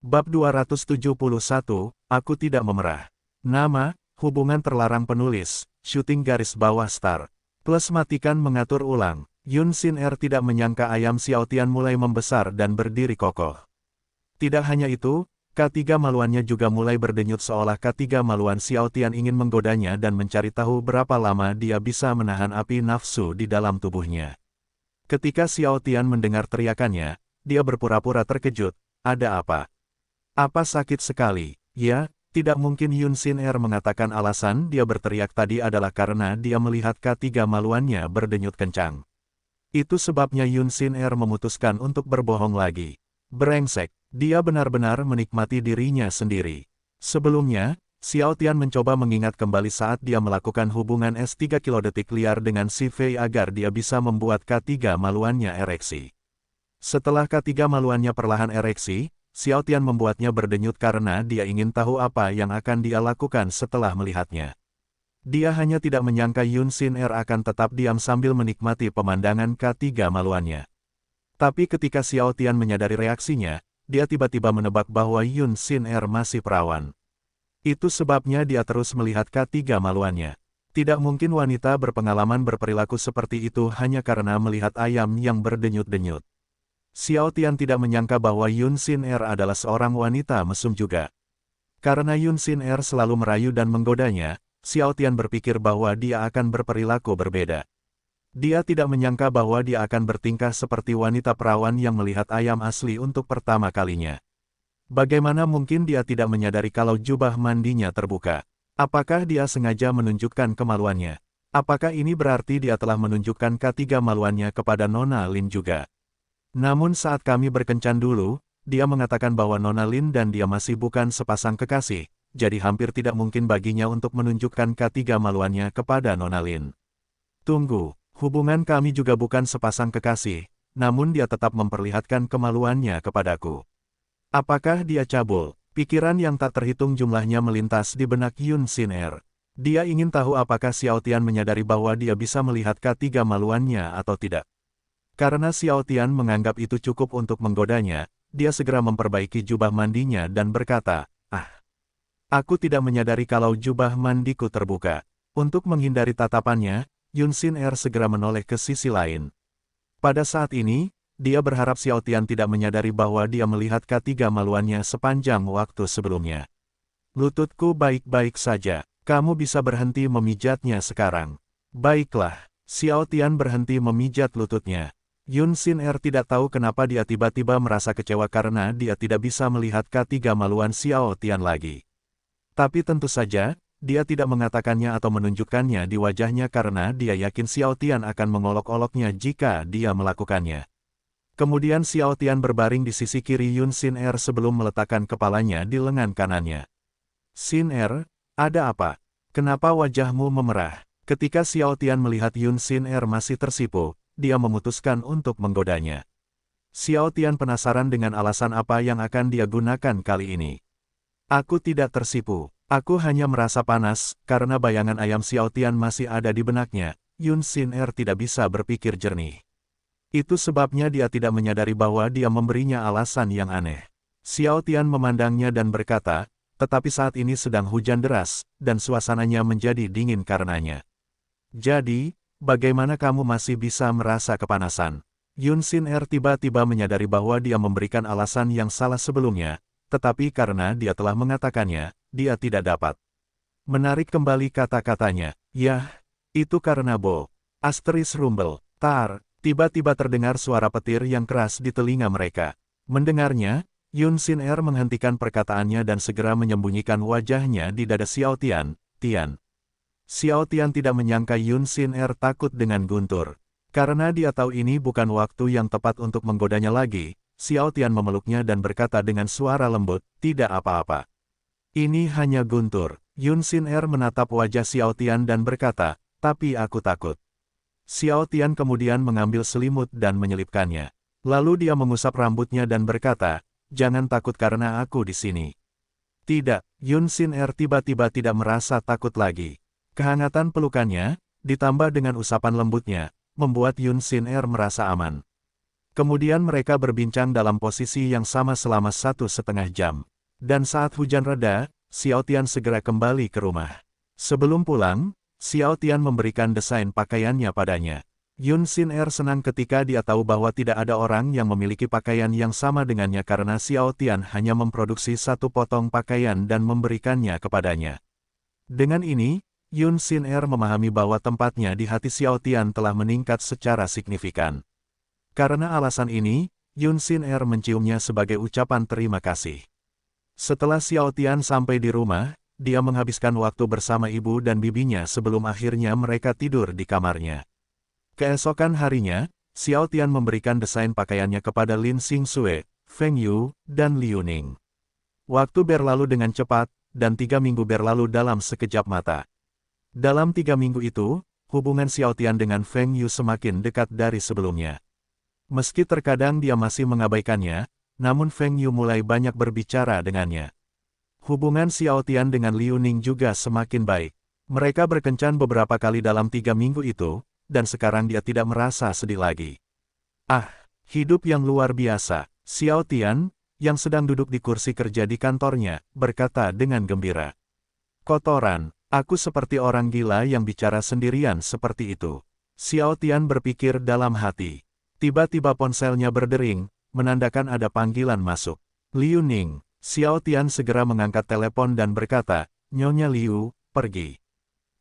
Bab 271, Aku Tidak Memerah. Nama, hubungan terlarang penulis, syuting garis bawah star. Plus matikan mengatur ulang. Yun Sin Er tidak menyangka ayam Xiaotian mulai membesar dan berdiri kokoh. Tidak hanya itu, K3 maluannya juga mulai berdenyut seolah K3 maluan Xiaotian ingin menggodanya dan mencari tahu berapa lama dia bisa menahan api nafsu di dalam tubuhnya. Ketika Xiaotian mendengar teriakannya, dia berpura-pura terkejut. Ada apa? Apa sakit sekali? Ya, tidak mungkin Yun Sin Er mengatakan alasan dia berteriak tadi adalah karena dia melihat K3 maluannya berdenyut kencang. Itu sebabnya Yun Sin Er memutuskan untuk berbohong lagi. Brengsek, dia benar-benar menikmati dirinya sendiri. Sebelumnya, Xiaotian mencoba mengingat kembali saat dia melakukan hubungan S3 kilodetik liar dengan si Fei agar dia bisa membuat K3 maluannya ereksi. Setelah K3 maluannya perlahan ereksi, Xiaotian membuatnya berdenyut karena dia ingin tahu apa yang akan dia lakukan setelah melihatnya. Dia hanya tidak menyangka Yun Sin Er akan tetap diam sambil menikmati pemandangan K3 maluannya. Tapi ketika Xiaotian menyadari reaksinya, dia tiba-tiba menebak bahwa Yun Sin Er masih perawan. Itu sebabnya dia terus melihat K3 maluannya. Tidak mungkin wanita berpengalaman berperilaku seperti itu hanya karena melihat ayam yang berdenyut-denyut. Xiaotian tidak menyangka bahwa Yun Sin Er adalah seorang wanita mesum juga. Karena Yun Sin Er selalu merayu dan menggodanya, Xiaotian berpikir bahwa dia akan berperilaku berbeda. Dia tidak menyangka bahwa dia akan bertingkah seperti wanita perawan yang melihat ayam asli untuk pertama kalinya. Bagaimana mungkin dia tidak menyadari kalau jubah mandinya terbuka? Apakah dia sengaja menunjukkan kemaluannya? Apakah ini berarti dia telah menunjukkan K3 maluannya kepada Nona Lin juga? Namun saat kami berkencan dulu, dia mengatakan bahwa Nona Lin dan dia masih bukan sepasang kekasih, jadi hampir tidak mungkin baginya untuk menunjukkan K3 maluannya kepada Nona Lin. Tunggu, hubungan kami juga bukan sepasang kekasih, namun dia tetap memperlihatkan kemaluannya kepadaku. Apakah dia cabul? Pikiran yang tak terhitung jumlahnya melintas di benak Yun Sin Er. Dia ingin tahu apakah Xiaotian menyadari bahwa dia bisa melihat K3 maluannya atau tidak. Karena Xiaotian menganggap itu cukup untuk menggodanya, dia segera memperbaiki jubah mandinya dan berkata, aku tidak menyadari kalau jubah mandiku terbuka. Untuk menghindari tatapannya, Yun Sin Er segera menoleh ke sisi lain. Pada saat ini, dia berharap Xiaotian tidak menyadari bahwa dia melihat K3 maluannya sepanjang waktu sebelumnya. Lututku baik-baik saja, kamu bisa berhenti memijatnya sekarang. Baiklah, Xiaotian berhenti memijat lututnya. Yun Sin Er tidak tahu kenapa dia tiba-tiba merasa kecewa karena dia tidak bisa melihat K3 maluan Xiaotian lagi. Tapi tentu saja, dia tidak mengatakannya atau menunjukkannya di wajahnya karena dia yakin Xiaotian akan mengolok-oloknya jika dia melakukannya. Kemudian Xiaotian berbaring di sisi kiri Yun Sin Er sebelum meletakkan kepalanya di lengan kanannya. Sin Er, ada apa? Kenapa wajahmu memerah? Ketika Xiaotian melihat Yun Sin Er masih tersipu, dia memutuskan untuk menggodanya. Xiaotian penasaran dengan alasan apa yang akan dia gunakan kali ini. Aku tidak tersipu, aku hanya merasa panas, karena bayangan ayam Xiaotian masih ada di benaknya. Yun Sin Er tidak bisa berpikir jernih. Itu sebabnya dia tidak menyadari bahwa dia memberinya alasan yang aneh. Xiaotian memandangnya dan berkata, tetapi saat ini sedang hujan deras, dan suasananya menjadi dingin karenanya. Jadi, bagaimana kamu masih bisa merasa kepanasan? Yun Sin Er tiba-tiba menyadari bahwa dia memberikan alasan yang salah sebelumnya, tetapi karena dia telah mengatakannya, dia tidak dapat menarik kembali kata-katanya. Yah, itu karena Bo. Asteris rumble. Tar, tiba-tiba terdengar suara petir yang keras di telinga mereka. Mendengarnya, Yun Sin Er menghentikan perkataannya dan segera menyembunyikan wajahnya di dada Xiaotian. Xiaotian tidak menyangka Yun Sin Er takut dengan guntur. Karena dia tahu ini bukan waktu yang tepat untuk menggodanya lagi, Xiaotian memeluknya dan berkata dengan suara lembut, tidak apa-apa. Ini hanya guntur. Yun Sin Er menatap wajah Xiaotian dan berkata, tapi aku takut. Xiaotian kemudian mengambil selimut dan menyelipkannya. Lalu dia mengusap rambutnya dan berkata, jangan takut karena aku di sini. Tidak, Yun Sin Er tiba-tiba tidak merasa takut lagi. Kehangatan pelukannya, ditambah dengan usapan lembutnya, membuat Yun Sin Er merasa aman. Kemudian mereka berbincang dalam posisi yang sama selama 1,5 jam. Dan saat hujan reda, Xiao Tian segera kembali ke rumah. Sebelum pulang, Xiao Tian memberikan desain pakaiannya padanya. Yun Xin Er senang ketika dia tahu bahwa tidak ada orang yang memiliki pakaian yang sama dengannya karena Xiao Tian hanya memproduksi satu potong pakaian dan memberikannya kepadanya. Dengan ini, Yun Xin Er memahami bahwa tempatnya di hati Xiao Tian telah meningkat secara signifikan. Karena alasan ini, Yun Xin Er menciumnya sebagai ucapan terima kasih. Setelah Xiao Tian sampai di rumah, dia menghabiskan waktu bersama ibu dan bibinya sebelum akhirnya mereka tidur di kamarnya. Keesokan harinya, Xiao Tian memberikan desain pakaiannya kepada Lin Xingxue, Feng Yu, dan Liu Ning. Waktu berlalu dengan cepat, dan 3 minggu berlalu dalam sekejap mata. Dalam 3 minggu itu, hubungan Xiao Tian dengan Feng Yu semakin dekat dari sebelumnya. Meski terkadang dia masih mengabaikannya, namun Feng Yu mulai banyak berbicara dengannya. Hubungan Xiao Tian dengan Liu Ning juga semakin baik. Mereka berkencan beberapa kali dalam 3 minggu itu, dan sekarang dia tidak merasa sedih lagi. Ah, hidup yang luar biasa. Xiao Tian, yang sedang duduk di kursi kerja di kantornya, berkata dengan gembira. Kotoran, aku seperti orang gila yang bicara sendirian seperti itu. Xiao Tian berpikir dalam hati. Tiba-tiba ponselnya berdering, menandakan ada panggilan masuk. Liu Ning. Xiao Tian segera mengangkat telepon dan berkata, Nyonya Liu, pergi.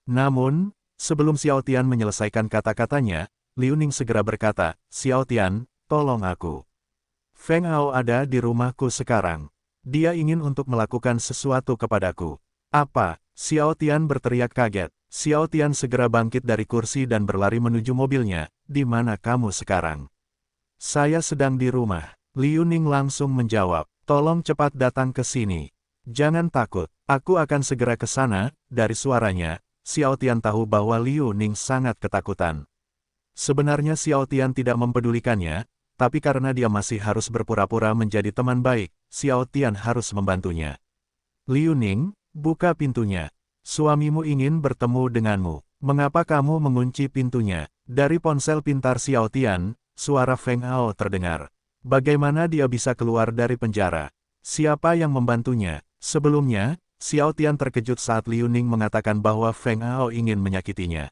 Namun, sebelum Xiao Tian menyelesaikan kata-katanya, Liu Ning segera berkata, Xiao Tian, tolong aku. Feng Hao ada di rumahku sekarang. Dia ingin untuk melakukan sesuatu kepadaku. Apa? Xiao Tian berteriak kaget. Xiao Tian segera bangkit dari kursi dan berlari menuju mobilnya. Di mana kamu sekarang? Saya sedang di rumah. Liu Ning langsung menjawab, tolong cepat datang ke sini. Jangan takut, aku akan segera ke sana. Dari suaranya, Xiao Tian tahu bahwa Liu Ning sangat ketakutan. Sebenarnya Xiao Tian tidak mempedulikannya, tapi karena dia masih harus berpura-pura menjadi teman baik, Xiao Tian harus membantunya. Liu Ning, buka pintunya. Suamimu ingin bertemu denganmu. Mengapa kamu mengunci pintunya? Dari ponsel pintar Xiao Tian, suara Feng Hao terdengar. Bagaimana dia bisa keluar dari penjara? Siapa yang membantunya? Sebelumnya, Xiao Tian terkejut saat Liu Ning mengatakan bahwa Feng Hao ingin menyakitinya.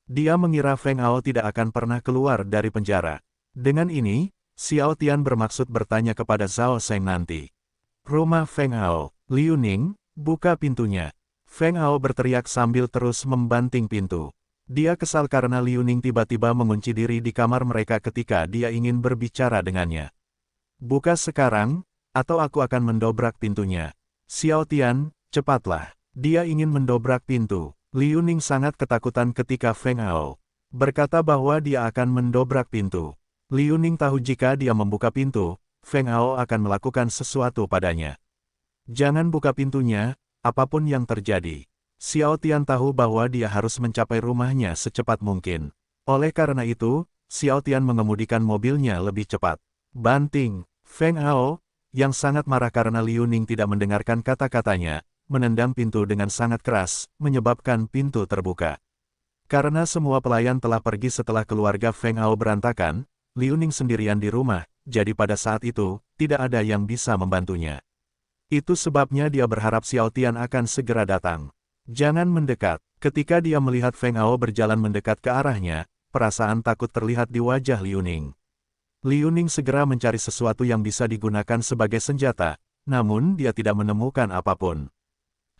Dia mengira Feng Hao tidak akan pernah keluar dari penjara. Dengan ini, Xiao Tian bermaksud bertanya kepada Zhao Sheng nanti. Rumah Feng Hao. Liu Ning, buka pintunya. Feng Hao berteriak sambil terus membanting pintu. Dia kesal karena Liu Ning tiba-tiba mengunci diri di kamar mereka ketika dia ingin berbicara dengannya. Buka sekarang, atau aku akan mendobrak pintunya. Xiao Tian, cepatlah. Dia ingin mendobrak pintu. Liu Ning sangat ketakutan ketika Feng Hao berkata bahwa dia akan mendobrak pintu. Liu Ning tahu jika dia membuka pintu, Feng Hao akan melakukan sesuatu padanya. Jangan buka pintunya, apapun yang terjadi. Xiao Tian tahu bahwa dia harus mencapai rumahnya secepat mungkin. Oleh karena itu, Xiao Tian mengemudikan mobilnya lebih cepat. Banting, Feng Hao, yang sangat marah karena Liu Ning tidak mendengarkan kata-katanya, menendang pintu dengan sangat keras, menyebabkan pintu terbuka. Karena semua pelayan telah pergi setelah keluarga Feng Hao berantakan, Liu Ning sendirian di rumah, jadi pada saat itu, tidak ada yang bisa membantunya. Itu sebabnya dia berharap Xiao Tian akan segera datang. Jangan mendekat. Ketika dia melihat Feng Hao berjalan mendekat ke arahnya, perasaan takut terlihat di wajah Liu Ning. Liu Ning segera mencari sesuatu yang bisa digunakan sebagai senjata, namun dia tidak menemukan apapun.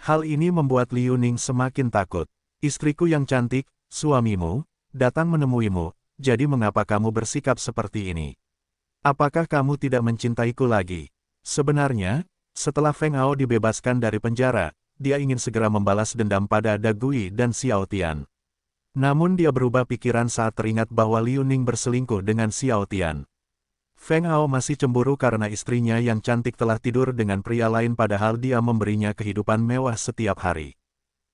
Hal ini membuat Liu Ning semakin takut. Istriku yang cantik, suamimu, datang menemuimu, jadi mengapa kamu bersikap seperti ini? Apakah kamu tidak mencintaiku lagi? Sebenarnya, setelah Feng Hao dibebaskan dari penjara, dia ingin segera membalas dendam pada Da Gui dan Xiao Tian. Namun dia berubah pikiran saat teringat bahwa Liu Ning berselingkuh dengan Xiao Tian. Feng Hao masih cemburu karena istrinya yang cantik telah tidur dengan pria lain padahal dia memberinya kehidupan mewah setiap hari.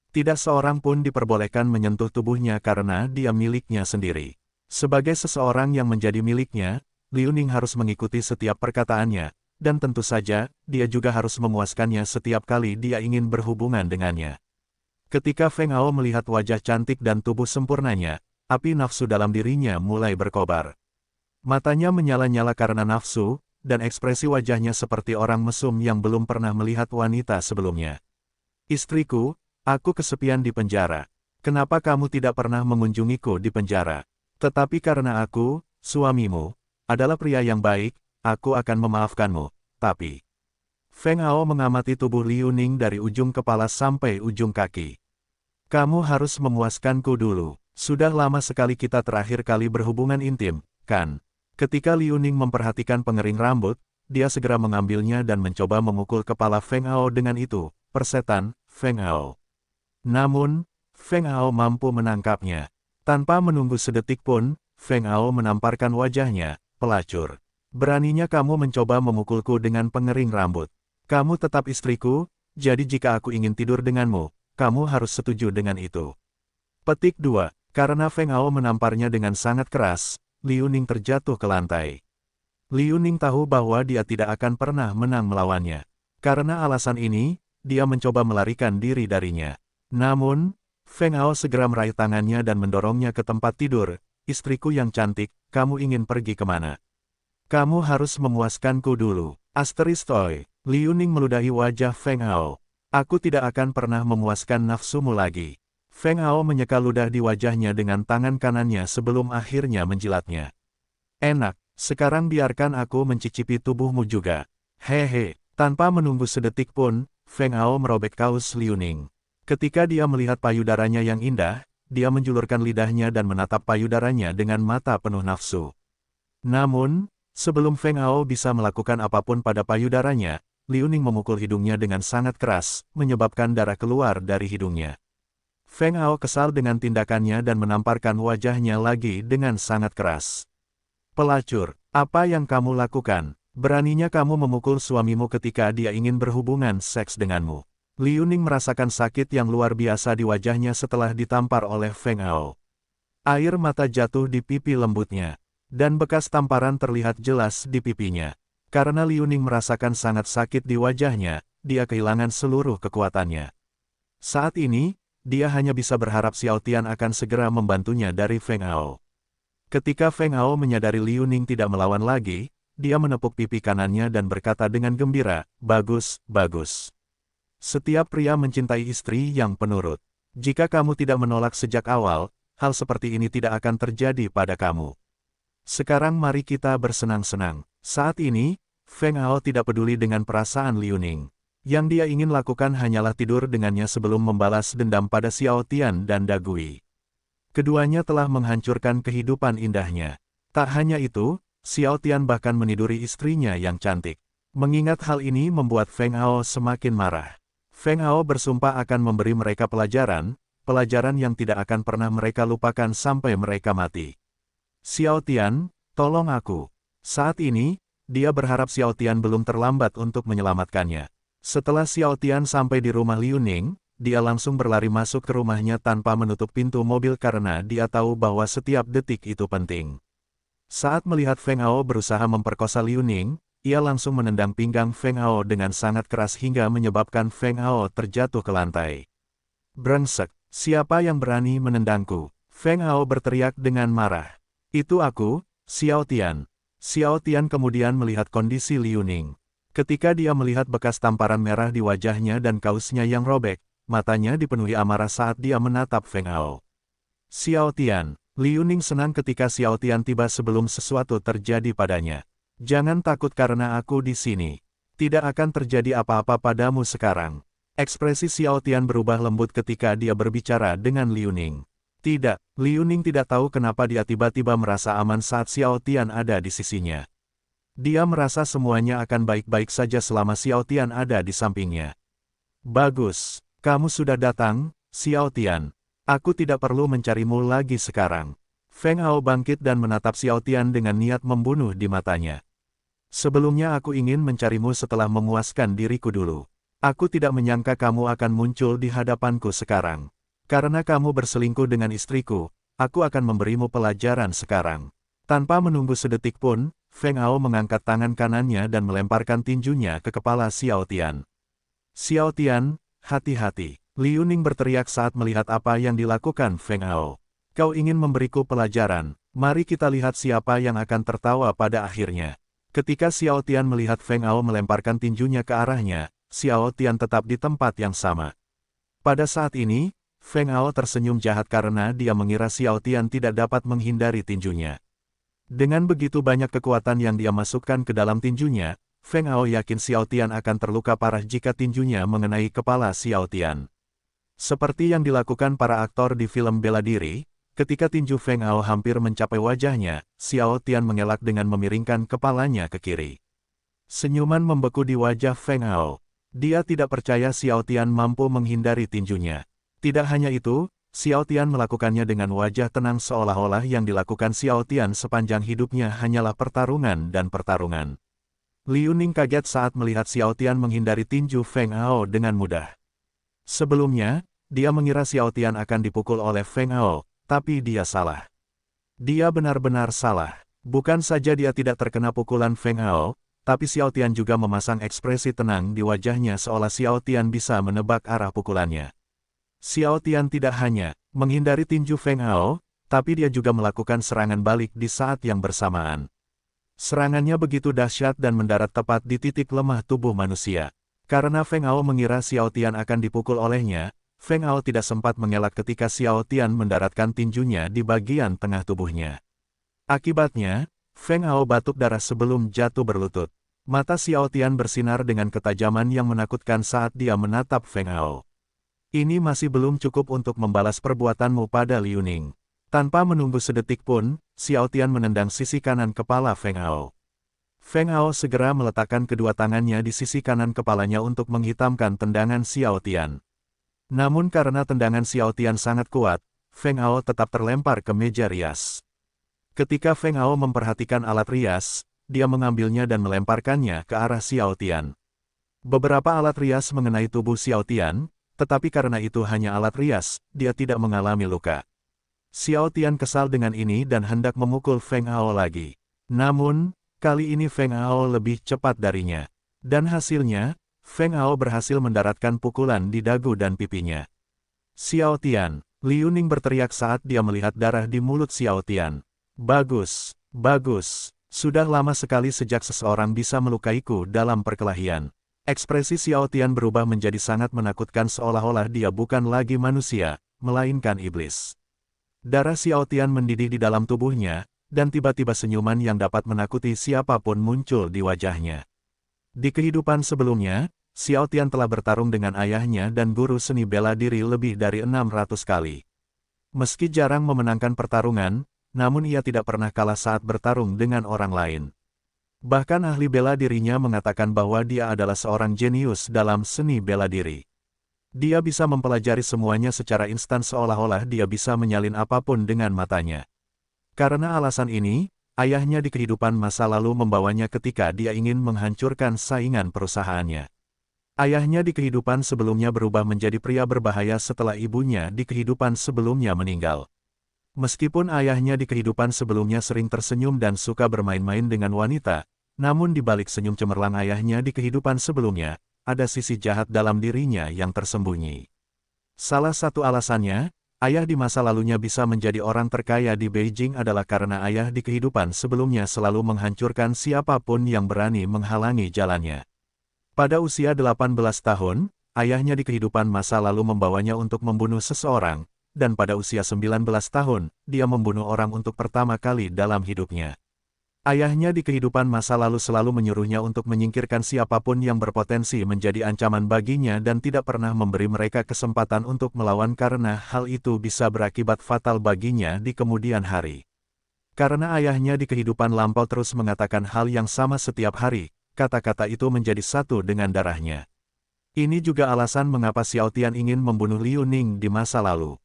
Tidak seorang pun diperbolehkan menyentuh tubuhnya karena dia miliknya sendiri. Sebagai seseorang yang menjadi miliknya, Liu Ning harus mengikuti setiap perkataannya, dan tentu saja, dia juga harus memuaskannya setiap kali dia ingin berhubungan dengannya. Ketika Feng Hao melihat wajah cantik dan tubuh sempurnanya, api nafsu dalam dirinya mulai berkobar. Matanya menyala-nyala karena nafsu, dan ekspresi wajahnya seperti orang mesum yang belum pernah melihat wanita sebelumnya. Istriku, aku kesepian di penjara. Kenapa kamu tidak pernah mengunjungiku di penjara? Tetapi karena aku, suamimu, adalah pria yang baik, aku akan memaafkanmu. Tapi, Feng Hao mengamati tubuh Liu Ning dari ujung kepala sampai ujung kaki. Kamu harus memuaskanku dulu. Sudah lama sekali kita terakhir kali berhubungan intim, kan? Ketika Liu Ning memperhatikan pengering rambut, dia segera mengambilnya dan mencoba memukul kepala Feng Hao dengan itu. Persetan, Feng Hao. Namun, Feng Hao mampu menangkapnya. Tanpa menunggu sedetik pun, Feng Hao menamparkan wajahnya, pelacur. Beraninya kamu mencoba memukulku dengan pengering rambut. Kamu tetap istriku, jadi jika aku ingin tidur denganmu, kamu harus setuju dengan itu. Petik 2. Karena Feng Hao menamparnya dengan sangat keras, Liu Ning terjatuh ke lantai. Liu Ning tahu bahwa dia tidak akan pernah menang melawannya. Karena alasan ini, dia mencoba melarikan diri darinya. Namun, Feng Hao segera meraih tangannya dan mendorongnya ke tempat tidur. Istriku yang cantik, kamu ingin pergi kemana? Kamu harus memuaskanku dulu. Asteriskoi. Liu Ning meludahi wajah Feng Hao. Aku tidak akan pernah memuaskan nafsumu lagi. Feng Hao menyeka ludah di wajahnya dengan tangan kanannya sebelum akhirnya menjilatnya. Enak, sekarang biarkan aku mencicipi tubuhmu juga. Hehe, tanpa menunggu sedetik pun, Feng Hao merobek kaos Liu Ning. Ketika dia melihat payudaranya yang indah, dia menjulurkan lidahnya dan menatap payudaranya dengan mata penuh nafsu. Namun, sebelum Feng Hao bisa melakukan apapun pada payudaranya, Liu Ning memukul hidungnya dengan sangat keras, menyebabkan darah keluar dari hidungnya. Feng Hao kesal dengan tindakannya dan menamparkan wajahnya lagi dengan sangat keras. Pelacur, apa yang kamu lakukan? Beraninya kamu memukul suamimu ketika dia ingin berhubungan seks denganmu. Liu Ning merasakan sakit yang luar biasa di wajahnya setelah ditampar oleh Feng Hao. Air mata jatuh di pipi lembutnya, dan bekas tamparan terlihat jelas di pipinya. Karena Liu Ning merasakan sangat sakit di wajahnya, dia kehilangan seluruh kekuatannya. Saat ini, dia hanya bisa berharap Xiao Tian akan segera membantunya dari Feng Hao. Ketika Feng Hao menyadari Liu Ning tidak melawan lagi, dia menepuk pipi kanannya dan berkata dengan gembira, "Bagus, bagus. Setiap pria mencintai istri yang penurut. Jika kamu tidak menolak sejak awal, hal seperti ini tidak akan terjadi pada kamu. Sekarang mari kita bersenang-senang." Saat ini, Feng Hao tidak peduli dengan perasaan Liu Ning. Yang dia ingin lakukan hanyalah tidur dengannya sebelum membalas dendam pada Xiao Tian dan Dagui. Keduanya telah menghancurkan kehidupan indahnya. Tak hanya itu, Xiao Tian bahkan meniduri istrinya yang cantik. Mengingat hal ini membuat Feng Hao semakin marah. Feng Hao bersumpah akan memberi mereka pelajaran yang tidak akan pernah mereka lupakan sampai mereka mati. Xiao Tian, tolong aku. Saat ini, dia berharap Xiao Tian belum terlambat untuk menyelamatkannya. Setelah Xiao Tian sampai di rumah Liu Ning, dia langsung berlari masuk ke rumahnya tanpa menutup pintu mobil karena dia tahu bahwa setiap detik itu penting. Saat melihat Feng Hao berusaha memperkosa Liu Ning, ia langsung menendang pinggang Feng Hao dengan sangat keras hingga menyebabkan Feng Hao terjatuh ke lantai. "Brengsek, siapa yang berani menendangku?" Feng Hao berteriak dengan marah. "Itu aku, Xiao Tian." Xiao Tian kemudian melihat kondisi Liu Ning. Ketika dia melihat bekas tamparan merah di wajahnya dan kaosnya yang robek, matanya dipenuhi amarah saat dia menatap Feng Hao. "Xiao Tian." Liu Ning senang ketika Xiao Tian tiba sebelum sesuatu terjadi padanya. "Jangan takut karena aku di sini. Tidak akan terjadi apa-apa padamu sekarang." Ekspresi Xiao Tian berubah lembut ketika dia berbicara dengan Liu Ning. Tidak, Liu Ning tidak tahu kenapa dia tiba-tiba merasa aman saat Xiao Tian ada di sisinya. Dia merasa semuanya akan baik-baik saja selama Xiao Tian ada di sampingnya. "Bagus, kamu sudah datang, Xiao Tian. Aku tidak perlu mencarimu lagi sekarang." Feng Hao bangkit dan menatap Xiao Tian dengan niat membunuh di matanya. "Sebelumnya aku ingin mencarimu setelah memuaskan diriku dulu. Aku tidak menyangka kamu akan muncul di hadapanku sekarang. Karena kamu berselingkuh dengan istriku, aku akan memberimu pelajaran sekarang." Tanpa menunggu sedetik pun, Feng Hao mengangkat tangan kanannya dan melemparkan tinjunya ke kepala Xiao Tian. "Xiao Tian, hati-hati!" Liu Ning berteriak saat melihat apa yang dilakukan Feng Hao. "Kau ingin memberiku pelajaran, Mari kita lihat siapa yang akan tertawa pada akhirnya. Ketika Xiao Tian melihat Feng Ao melemparkan tinjunya ke arahnya, Xiao Tian tetap di tempat yang sama. Pada saat ini, Feng Ao tersenyum jahat karena dia mengira Xiao Tian tidak dapat menghindari tinjunya. Dengan begitu banyak kekuatan yang dia masukkan ke dalam tinjunya, Feng Ao yakin Xiao Tian akan terluka parah jika tinjunya mengenai kepala Xiao Tian. Seperti yang dilakukan para aktor di film bela diri, ketika tinju Feng Ao hampir mencapai wajahnya, Xiao Tian mengelak dengan memiringkan kepalanya ke kiri. Senyuman membeku di wajah Feng Ao. Dia tidak percaya Xiao Tian mampu menghindari tinjunya. Tidak hanya itu, Xiao Tian melakukannya dengan wajah tenang seolah-olah yang dilakukan Xiao Tian sepanjang hidupnya hanyalah pertarungan dan pertarungan. Liu Ning kaget saat melihat Xiao Tian menghindari tinju Feng Ao dengan mudah. Sebelumnya, dia mengira Xiao Tian akan dipukul oleh Feng Ao, tapi dia salah. Dia benar-benar salah. Bukan saja dia tidak terkena pukulan Feng Ao, tapi Xiao Tian juga memasang ekspresi tenang di wajahnya seolah Xiao Tian bisa menebak arah pukulannya. Xiao Tian tidak hanya menghindari tinju Feng Ao, tapi dia juga melakukan serangan balik di saat yang bersamaan. Serangannya begitu dahsyat dan mendarat tepat di titik lemah tubuh manusia. Karena Feng Ao mengira Xiao Tian akan dipukul olehnya, Feng Ao tidak sempat mengelak ketika Xiao Tian mendaratkan tinjunya di bagian tengah tubuhnya. Akibatnya, Feng Ao batuk darah sebelum jatuh berlutut. Mata Xiao Tian bersinar dengan ketajaman yang menakutkan saat dia menatap Feng Ao. Ini masih belum cukup untuk membalas perbuatanmu pada Liu Ning. Tanpa menunggu sedetik pun, Xiao Tian menendang sisi kanan kepala Feng Ao. Feng Ao segera meletakkan kedua tangannya di sisi kanan kepalanya untuk menghitamkan tendangan Xiao Tian. Namun karena tendangan Xiao Tian sangat kuat, Feng Ao tetap terlempar ke meja rias. Ketika Feng Ao memperhatikan alat rias, dia mengambilnya dan melemparkannya ke arah Xiao Tian. Beberapa alat rias mengenai tubuh Xiao Tian, tetapi karena itu hanya alat rias, dia tidak mengalami luka. Xiao Tian kesal dengan ini dan hendak memukul Feng Ao lagi. Namun, kali ini Feng Ao lebih cepat darinya. Dan hasilnya, Feng Ao berhasil mendaratkan pukulan di dagu dan pipinya. Xiao Tian, Liu Ning berteriak saat dia melihat darah di mulut Xiao Tian. Bagus, bagus. Sudah lama sekali sejak seseorang bisa melukaiku dalam perkelahian. Ekspresi Xiao Tian berubah menjadi sangat menakutkan seolah-olah dia bukan lagi manusia, melainkan iblis. Darah Xiao Tian mendidih di dalam tubuhnya, dan tiba-tiba senyuman yang dapat menakuti siapapun muncul di wajahnya. Di kehidupan sebelumnya, Xiao Tian telah bertarung dengan ayahnya dan guru seni bela diri lebih dari 600 kali. Meski jarang memenangkan pertarungan, namun ia tidak pernah kalah saat bertarung dengan orang lain. Bahkan ahli bela dirinya mengatakan bahwa dia adalah seorang jenius dalam seni bela diri. Dia bisa mempelajari semuanya secara instan seolah-olah dia bisa menyalin apapun dengan matanya. Karena alasan ini, ayahnya di kehidupan masa lalu membawanya ketika dia ingin menghancurkan saingan perusahaannya. Ayahnya di kehidupan sebelumnya berubah menjadi pria berbahaya setelah ibunya di kehidupan sebelumnya meninggal. Meskipun ayahnya di kehidupan sebelumnya sering tersenyum dan suka bermain-main dengan wanita, namun di balik senyum cemerlang ayahnya di kehidupan sebelumnya, ada sisi jahat dalam dirinya yang tersembunyi. Salah satu alasannya, ayah di masa lalunya bisa menjadi orang terkaya di Beijing adalah karena ayah di kehidupan sebelumnya selalu menghancurkan siapapun yang berani menghalangi jalannya. Pada usia 18 tahun, ayahnya di kehidupan masa lalu membawanya untuk membunuh seseorang, dan pada usia 19 tahun, dia membunuh orang untuk pertama kali dalam hidupnya. Ayahnya di kehidupan masa lalu selalu menyuruhnya untuk menyingkirkan siapapun yang berpotensi menjadi ancaman baginya dan tidak pernah memberi mereka kesempatan untuk melawan karena hal itu bisa berakibat fatal baginya di kemudian hari. Karena ayahnya di kehidupan lampau terus mengatakan hal yang sama setiap hari, kata-kata itu menjadi satu dengan darahnya. Ini juga alasan mengapa Xiao Tian ingin membunuh Liu Ning di masa lalu.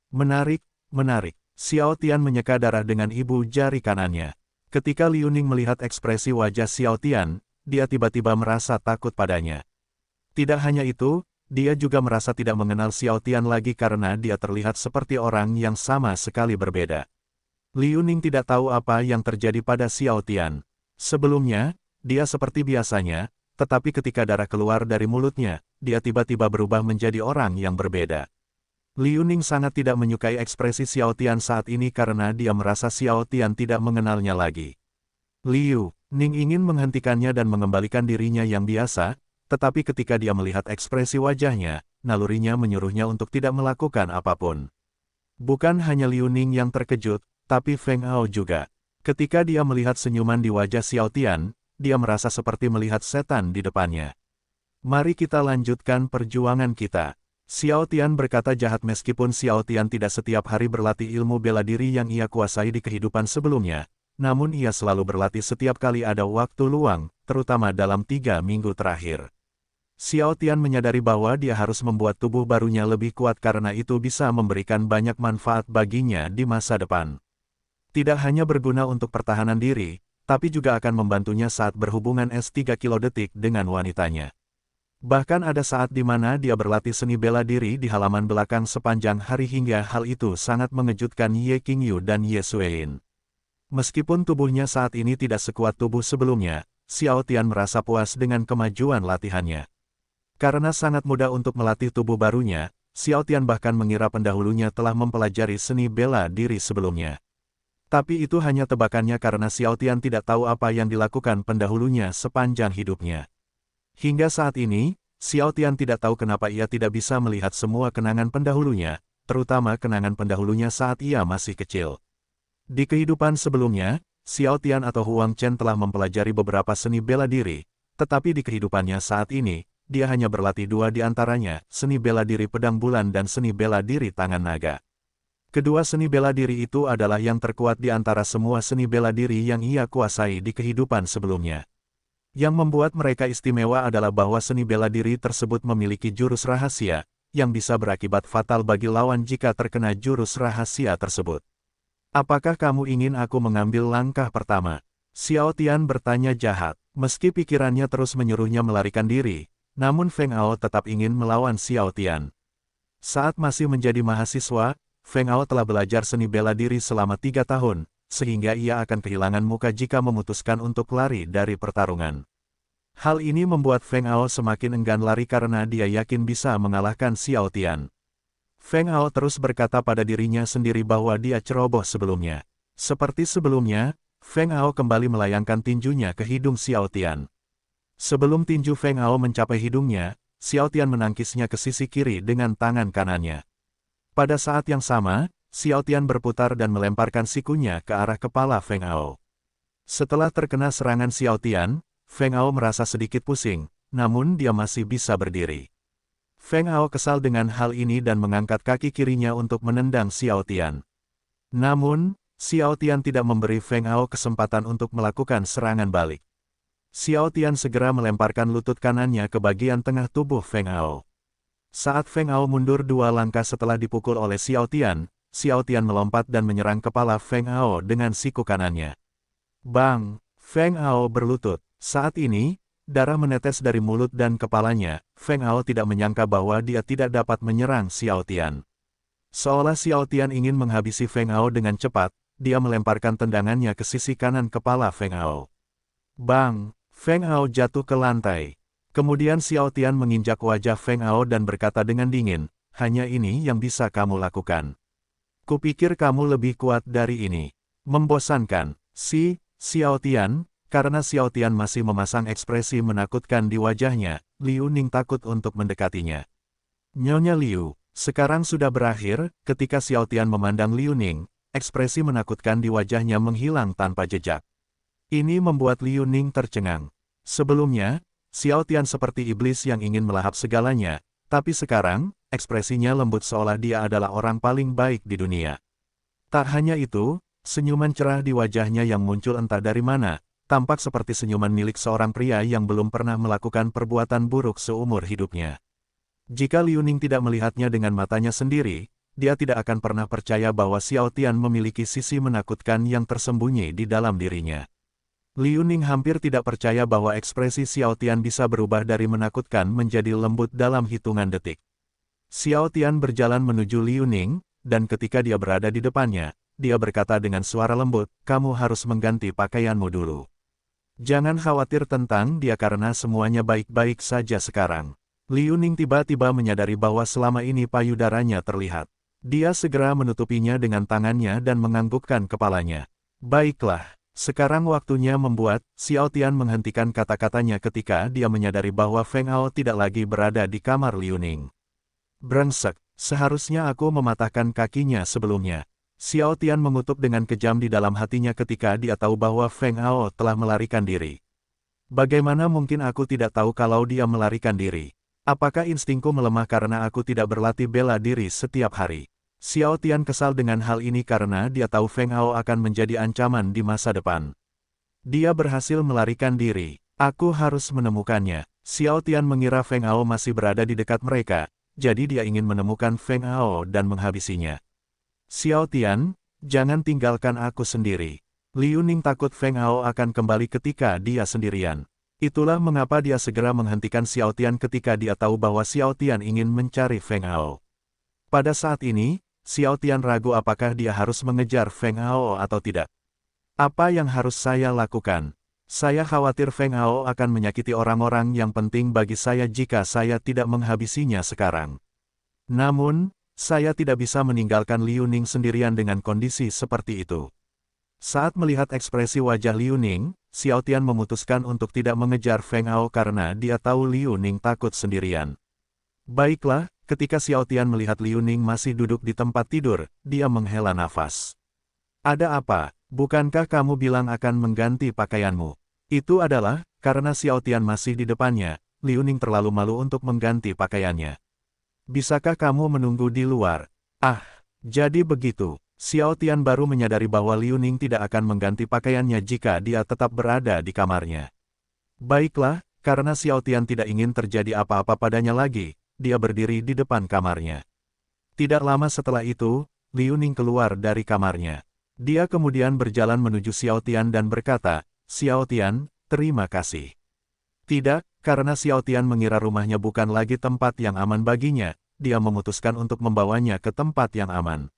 Menarik, menarik. Xiao Tian menyeka darah dengan ibu jari kanannya. Ketika Liu Ning melihat ekspresi wajah Xiao Tian, dia tiba-tiba merasa takut padanya. Tidak hanya itu, dia juga merasa tidak mengenal Xiao Tian lagi karena dia terlihat seperti orang yang sama sekali berbeda. Liu Ning tidak tahu apa yang terjadi pada Xiao Tian. Sebelumnya, dia seperti biasanya, tetapi ketika darah keluar dari mulutnya, dia tiba-tiba berubah menjadi orang yang berbeda. Liu Ning sangat tidak menyukai ekspresi Xiao Tian saat ini karena dia merasa Xiao Tian tidak mengenalnya lagi. Liu Ning ingin menghentikannya dan mengembalikan dirinya yang biasa, tetapi ketika dia melihat ekspresi wajahnya, nalurinya menyuruhnya untuk tidak melakukan apapun. Bukan hanya Liu Ning yang terkejut, tapi Feng Hao juga. Ketika dia melihat senyuman di wajah Xiao Tian, dia merasa seperti melihat setan di depannya. Mari kita lanjutkan perjuangan kita. Xiao Tian berkata jahat meskipun Xiao Tian tidak setiap hari berlatih ilmu bela diri yang ia kuasai di kehidupan sebelumnya, namun ia selalu berlatih setiap kali ada waktu luang, terutama dalam 3 minggu terakhir. Xiao Tian menyadari bahwa dia harus membuat tubuh barunya lebih kuat karena itu bisa memberikan banyak manfaat baginya di masa depan. Tidak hanya berguna untuk pertahanan diri, tapi juga akan membantunya saat berhubungan S3 kilodetik dengan wanitanya. Bahkan ada saat di mana dia berlatih seni bela diri di halaman belakang sepanjang hari hingga hal itu sangat mengejutkan Ye Qingyu dan Ye Xueyin. Meskipun tubuhnya saat ini tidak sekuat tubuh sebelumnya, Xiao Tian merasa puas dengan kemajuan latihannya. Karena sangat mudah untuk melatih tubuh barunya, Xiao Tian bahkan mengira pendahulunya telah mempelajari seni bela diri sebelumnya. Tapi itu hanya tebakannya karena Xiao Tian tidak tahu apa yang dilakukan pendahulunya sepanjang hidupnya. Hingga saat ini, Xiao Tian tidak tahu kenapa ia tidak bisa melihat semua kenangan pendahulunya, terutama kenangan pendahulunya saat ia masih kecil. Di kehidupan sebelumnya, Xiao Tian atau Huang Chen telah mempelajari beberapa seni bela diri, tetapi di kehidupannya saat ini, dia hanya berlatih 2 di antaranya, seni bela diri pedang bulan dan seni bela diri tangan naga. Kedua seni bela diri itu adalah yang terkuat di antara semua seni bela diri yang ia kuasai di kehidupan sebelumnya. Yang membuat mereka istimewa adalah bahwa seni bela diri tersebut memiliki jurus rahasia, yang bisa berakibat fatal bagi lawan jika terkena jurus rahasia tersebut. Apakah kamu ingin aku mengambil langkah pertama? Xiao Tian bertanya jahat, meski pikirannya terus menyuruhnya melarikan diri, namun Feng Hao tetap ingin melawan Xiao Tian. Saat masih menjadi mahasiswa, Feng Hao telah belajar seni bela diri selama 3 tahun, sehingga ia akan kehilangan muka jika memutuskan untuk lari dari pertarungan. Hal ini membuat Feng Hao semakin enggan lari karena dia yakin bisa mengalahkan Xiao Tian. Feng Hao terus berkata pada dirinya sendiri bahwa dia ceroboh sebelumnya. Seperti sebelumnya, Feng Hao kembali melayangkan tinjunya ke hidung Xiao Tian. Sebelum tinju Feng Hao mencapai hidungnya, Xiao Tian menangkisnya ke sisi kiri dengan tangan kanannya. Pada saat yang sama, Xiao Tian berputar dan melemparkan sikunya ke arah kepala Feng Hao. Setelah terkena serangan Xiao Tian, Feng Hao merasa sedikit pusing, namun dia masih bisa berdiri. Feng Hao kesal dengan hal ini dan mengangkat kaki kirinya untuk menendang Xiao Tian. Namun, Xiao Tian tidak memberi Feng Hao kesempatan untuk melakukan serangan balik. Xiao Tian segera melemparkan lutut kanannya ke bagian tengah tubuh Feng Hao. Saat Feng Hao mundur 2 langkah setelah dipukul oleh Xiao Tian melompat dan menyerang kepala Feng Hao dengan siku kanannya. Bang! Feng Hao berlutut. Saat ini, darah menetes dari mulut dan kepalanya. Feng Hao tidak menyangka bahwa dia tidak dapat menyerang Xiao Tian. Seolah Xiao Tian ingin menghabisi Feng Hao dengan cepat, dia melemparkan tendangannya ke sisi kanan kepala Feng Hao. Bang! Feng Hao jatuh ke lantai. Kemudian Xiao Tian menginjak wajah Feng Hao dan berkata dengan dingin, hanya ini yang bisa kamu lakukan. Kupikir kamu lebih kuat dari ini. Membosankan. Xiao Tian, karena Xiao Tian masih memasang ekspresi menakutkan di wajahnya, Liu Ning takut untuk mendekatinya. Nyonya Liu, sekarang sudah berakhir. Ketika Xiao Tian memandang Liu Ning, ekspresi menakutkan di wajahnya menghilang tanpa jejak. Ini membuat Liu Ning tercengang. Sebelumnya, Xiao Tian seperti iblis yang ingin melahap segalanya, tapi sekarang, ekspresinya lembut seolah dia adalah orang paling baik di dunia. Tak hanya itu, senyuman cerah di wajahnya yang muncul entah dari mana, tampak seperti senyuman milik seorang pria yang belum pernah melakukan perbuatan buruk seumur hidupnya. Jika Liu Ning tidak melihatnya dengan matanya sendiri, dia tidak akan pernah percaya bahwa Xiao Tian memiliki sisi menakutkan yang tersembunyi di dalam dirinya. Liu Ning hampir tidak percaya bahwa ekspresi Xiao Tian bisa berubah dari menakutkan menjadi lembut dalam hitungan detik. Xiao Tian berjalan menuju Liu Ning, dan ketika dia berada di depannya, dia berkata dengan suara lembut, kamu harus mengganti pakaianmu dulu. Jangan khawatir tentang dia karena semuanya baik-baik saja sekarang. Liu Ning tiba-tiba menyadari bahwa selama ini payudaranya terlihat. Dia segera menutupinya dengan tangannya dan menganggukkan kepalanya. Baiklah, sekarang waktunya membuat. Xiao Tian menghentikan kata-katanya ketika dia menyadari bahwa Feng Hao tidak lagi berada di kamar Liu Ning. Brengsek, seharusnya aku mematahkan kakinya sebelumnya. Xiao Tian mengutuk dengan kejam di dalam hatinya ketika dia tahu bahwa Feng Hao telah melarikan diri. Bagaimana mungkin aku tidak tahu kalau dia melarikan diri? Apakah instingku melemah karena aku tidak berlatih bela diri setiap hari? Xiao Tian kesal dengan hal ini karena dia tahu Feng Hao akan menjadi ancaman di masa depan. Dia berhasil melarikan diri. Aku harus menemukannya. Xiao Tian mengira Feng Hao masih berada di dekat mereka, jadi dia ingin menemukan Feng Hao dan menghabisinya. Xiao Tian, jangan tinggalkan aku sendiri. Liu Ning takut Feng Hao akan kembali ketika dia sendirian. Itulah mengapa dia segera menghentikan Xiao Tian ketika dia tahu bahwa Xiao Tian ingin mencari Feng Hao. Pada saat ini, Xiao Tian ragu apakah dia harus mengejar Feng Hao atau tidak. Apa yang harus saya lakukan? Saya khawatir Feng Hao akan menyakiti orang-orang yang penting bagi saya jika saya tidak menghabisinya sekarang. Namun, saya tidak bisa meninggalkan Liu Ning sendirian dengan kondisi seperti itu. Saat melihat ekspresi wajah Liu Ning, Xiao Tian memutuskan untuk tidak mengejar Feng Hao karena dia tahu Liu Ning takut sendirian. Baiklah, ketika Xiao Tian melihat Liu Ning masih duduk di tempat tidur, dia menghela nafas. Ada apa? Bukankah kamu bilang akan mengganti pakaianmu? Itu adalah, karena Xiao Tian masih di depannya, Liu Ning terlalu malu untuk mengganti pakaiannya. Bisakah kamu menunggu di luar? Ah, jadi begitu. Xiao Tian baru menyadari bahwa Liu Ning tidak akan mengganti pakaiannya jika dia tetap berada di kamarnya. Baiklah, karena Xiao Tian tidak ingin terjadi apa-apa padanya lagi, dia berdiri di depan kamarnya. Tidak lama setelah itu, Liu Ning keluar dari kamarnya. Dia kemudian berjalan menuju Xiao Tian dan berkata, "Xiao Tian, terima kasih." Tidak, karena Xiao Tian mengira rumahnya bukan lagi tempat yang aman baginya, dia memutuskan untuk membawanya ke tempat yang aman.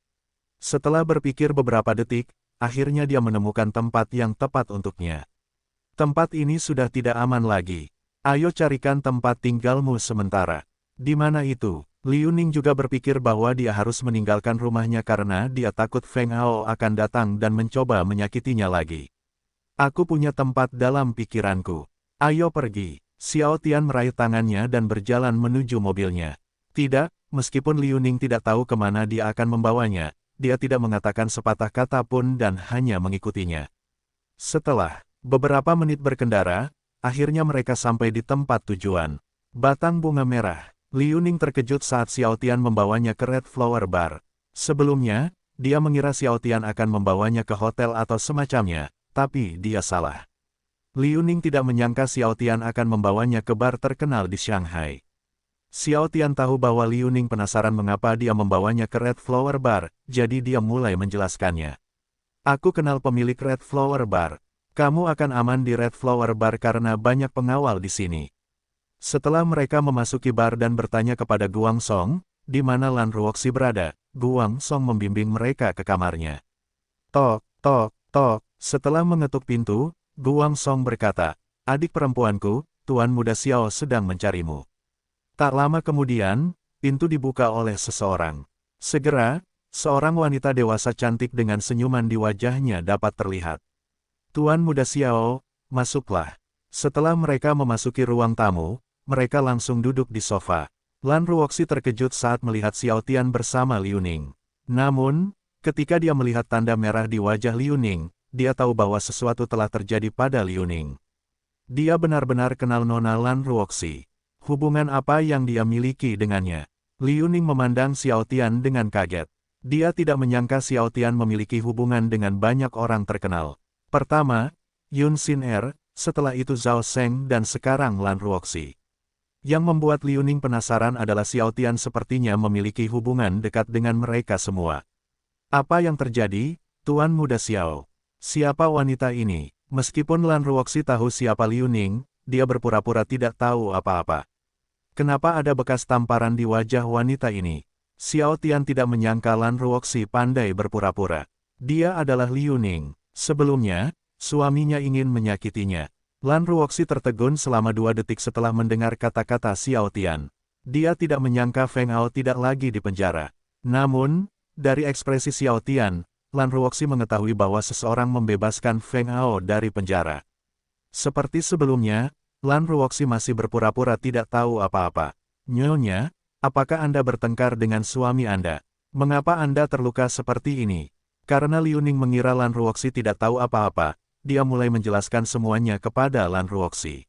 Setelah berpikir beberapa detik, akhirnya dia menemukan tempat yang tepat untuknya. Tempat ini sudah tidak aman lagi. Ayo carikan tempat tinggalmu sementara. Di mana itu? Liu Ning juga berpikir bahwa dia harus meninggalkan rumahnya karena dia takut Feng Hao akan datang dan mencoba menyakitinya lagi. Aku punya tempat dalam pikiranku. Ayo pergi. Xiao Tian meraih tangannya dan berjalan menuju mobilnya. Tidak, meskipun Liu Ning tidak tahu kemana dia akan membawanya, dia tidak mengatakan sepatah kata pun dan hanya mengikutinya. Setelah beberapa menit berkendara, akhirnya mereka sampai di tempat tujuan. Batang bunga merah. Liu Ning terkejut saat Xiao Tian membawanya ke Red Flower Bar. Sebelumnya, dia mengira Xiao Tian akan membawanya ke hotel atau semacamnya, tapi dia salah. Liu Ning tidak menyangka Xiao Tian akan membawanya ke bar terkenal di Shanghai. Xiao Tian tahu bahwa Liu Ning penasaran mengapa dia membawanya ke Red Flower Bar, jadi dia mulai menjelaskannya. Aku kenal pemilik Red Flower Bar. Kamu akan aman di Red Flower Bar karena banyak pengawal di sini. Setelah mereka memasuki bar dan bertanya kepada Guang Song, di mana Lan Ruoxi berada, Guang Song membimbing mereka ke kamarnya. Tok, tok, tok. Setelah mengetuk pintu, Guang Song berkata, "Adik perempuanku, Tuan Muda Xiao sedang mencarimu." Tak lama kemudian, pintu dibuka oleh seseorang. Segera, seorang wanita dewasa cantik dengan senyuman di wajahnya dapat terlihat. "Tuan Muda Xiao, masuklah." Setelah mereka memasuki ruang tamu, mereka langsung duduk di sofa. Lan Ruoxi terkejut saat melihat Xiao Tian bersama Liu Ning. Namun, ketika dia melihat tanda merah di wajah Liu Ning, dia tahu bahwa sesuatu telah terjadi pada Liu Ning. Dia benar-benar kenal Nona Lan Ruoxi. Hubungan apa yang dia miliki dengannya? Liu Ning memandang Xiao Tian dengan kaget. Dia tidak menyangka Xiao Tian memiliki hubungan dengan banyak orang terkenal. Pertama, Yun Xin Er, setelah itu Zhao Sheng dan sekarang Lan Ruoxi. Yang membuat Liu Ning penasaran adalah Xiao Tian sepertinya memiliki hubungan dekat dengan mereka semua. Apa yang terjadi, Tuan Muda Xiao? Siapa wanita ini? Meskipun Lan Ruoxi tahu siapa Liu Ning, dia berpura-pura tidak tahu apa-apa. Kenapa ada bekas tamparan di wajah wanita ini? Xiao Tian tidak menyangka Lan Ruoxi pandai berpura-pura. Dia adalah Liu Ning. Sebelumnya, suaminya ingin menyakitinya. Lan Ruoxi tertegun selama 2 detik setelah mendengar kata-kata Xiao Tian. Dia tidak menyangka Feng Hao tidak lagi di penjara. Namun, dari ekspresi Xiao Tian, Lan Ruoxi mengetahui bahwa seseorang membebaskan Feng Hao dari penjara. Seperti sebelumnya, Lan Ruoxi masih berpura-pura tidak tahu apa-apa. Nyonya, apakah Anda bertengkar dengan suami Anda? Mengapa Anda terluka seperti ini? Karena Liu Ning mengira Lan Ruoxi tidak tahu apa-apa, dia mulai menjelaskan semuanya kepada Lan Ruoxi.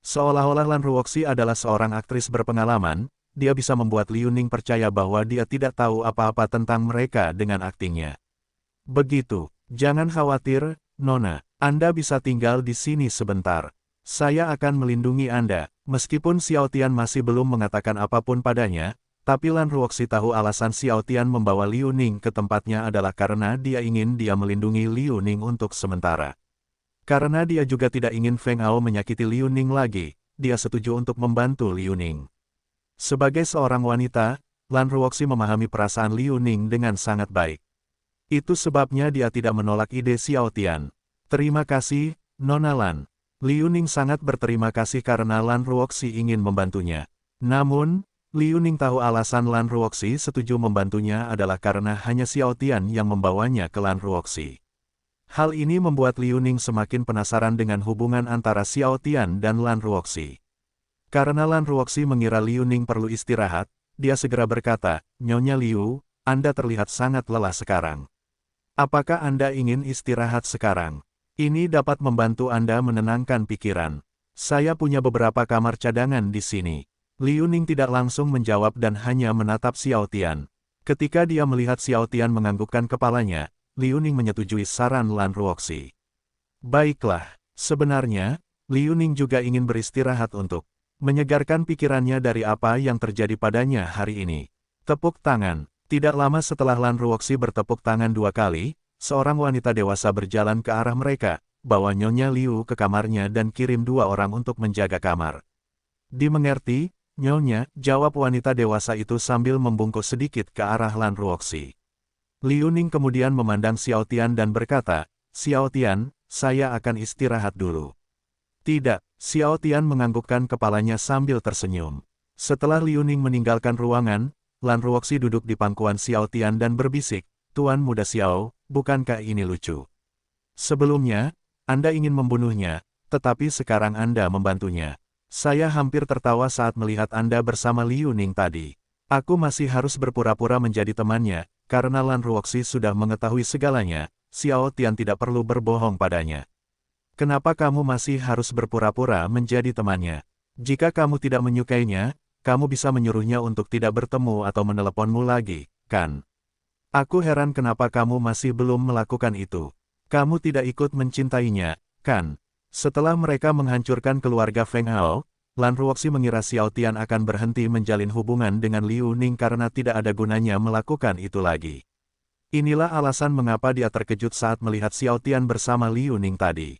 Seolah-olah Lan Ruoxi adalah seorang aktris berpengalaman, dia bisa membuat Liu Ning percaya bahwa dia tidak tahu apa-apa tentang mereka dengan aktingnya. Begitu, jangan khawatir, Nona, Anda bisa tinggal di sini sebentar. Saya akan melindungi Anda. Meskipun Xiao Tian masih belum mengatakan apapun padanya, tapi Lan Ruoxi tahu alasan Xiao Tian membawa Liu Ning ke tempatnya adalah karena dia ingin dia melindungi Liu Ning untuk sementara. Karena dia juga tidak ingin Feng Hao menyakiti Liu Ning lagi, dia setuju untuk membantu Liu Ning. Sebagai seorang wanita, Lan Ruoxi memahami perasaan Liu Ning dengan sangat baik. Itu sebabnya dia tidak menolak ide Xiao Tian. Terima kasih, Nona Lan. Liu Ning sangat berterima kasih karena Lan Ruoxi ingin membantunya. Namun, Liu Ning tahu alasan Lan Ruoxi setuju membantunya adalah karena hanya Xiao Tian yang membawanya ke Lan Ruoxi. Hal ini membuat Liu Ning semakin penasaran dengan hubungan antara Xiao Tian dan Lan Ruoxi. Karena Lan Ruoxi mengira Liu Ning perlu istirahat, dia segera berkata, "Nyonya Liu, Anda terlihat sangat lelah sekarang. Apakah Anda ingin istirahat sekarang? Ini dapat membantu Anda menenangkan pikiran. Saya punya beberapa kamar cadangan di sini." Liu Ning tidak langsung menjawab dan hanya menatap Xiao Tian. Ketika dia melihat Xiao Tian menganggukkan kepalanya, Liu Ning menyetujui saran Lan Ruoxi. Baiklah, sebenarnya, Liu Ning juga ingin beristirahat untuk menyegarkan pikirannya dari apa yang terjadi padanya hari ini. Tepuk tangan. Tidak lama setelah Lan Ruoxi bertepuk tangan 2 kali, seorang wanita dewasa berjalan ke arah mereka, bawa Nyonya Liu ke kamarnya dan kirim 2 orang untuk menjaga kamar. Dimengerti, Nyonya, jawab wanita dewasa itu sambil membungkuk sedikit ke arah Lan Ruoxi. Liu Ning kemudian memandang Xiao Tian dan berkata, "Xiao Tian, saya akan istirahat dulu." Tidak, Xiao Tian menganggukkan kepalanya sambil tersenyum. Setelah Liu Ning meninggalkan ruangan, Lan Ruoxi duduk di pangkuan Xiao Tian dan berbisik, "Tuan Muda Xiao, bukankah ini lucu? Sebelumnya, Anda ingin membunuhnya, tetapi sekarang Anda membantunya. Saya hampir tertawa saat melihat Anda bersama Liu Ning tadi. Aku masih harus berpura-pura menjadi temannya, karena Lan Ruoxi sudah mengetahui segalanya, Xiao Tian tidak perlu berbohong padanya. Kenapa kamu masih harus berpura-pura menjadi temannya? Jika kamu tidak menyukainya, kamu bisa menyuruhnya untuk tidak bertemu atau meneleponmu lagi, kan? Aku heran kenapa kamu masih belum melakukan itu. Kamu tidak ikut mencintainya, kan?" Setelah mereka menghancurkan keluarga Feng Hao, Lan Ruoxi mengira Xiao Tian akan berhenti menjalin hubungan dengan Liu Ning karena tidak ada gunanya melakukan itu lagi. Inilah alasan mengapa dia terkejut saat melihat Xiao Tian bersama Liu Ning tadi.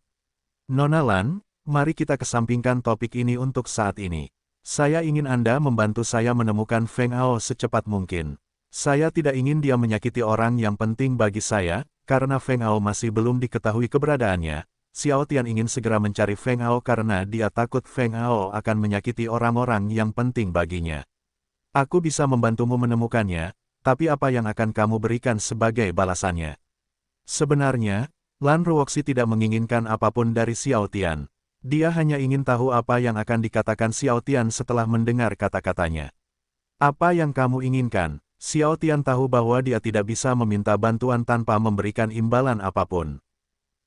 "Nona Lan, mari kita kesampingkan topik ini untuk saat ini. Saya ingin Anda membantu saya menemukan Feng Hao secepat mungkin. Saya tidak ingin dia menyakiti orang yang penting bagi saya, karena Feng Hao masih belum diketahui keberadaannya. Xiao Tian ingin segera mencari Feng Hao karena dia takut Feng Hao akan menyakiti orang-orang yang penting baginya. Aku bisa membantumu menemukannya, tapi apa yang akan kamu berikan sebagai balasannya?" Sebenarnya, Lan Ruoxi tidak menginginkan apapun dari Xiao Tian. Dia hanya ingin tahu apa yang akan dikatakan Xiao Tian setelah mendengar kata-katanya. "Apa yang kamu inginkan?" Xiao Tian tahu bahwa dia tidak bisa meminta bantuan tanpa memberikan imbalan apapun.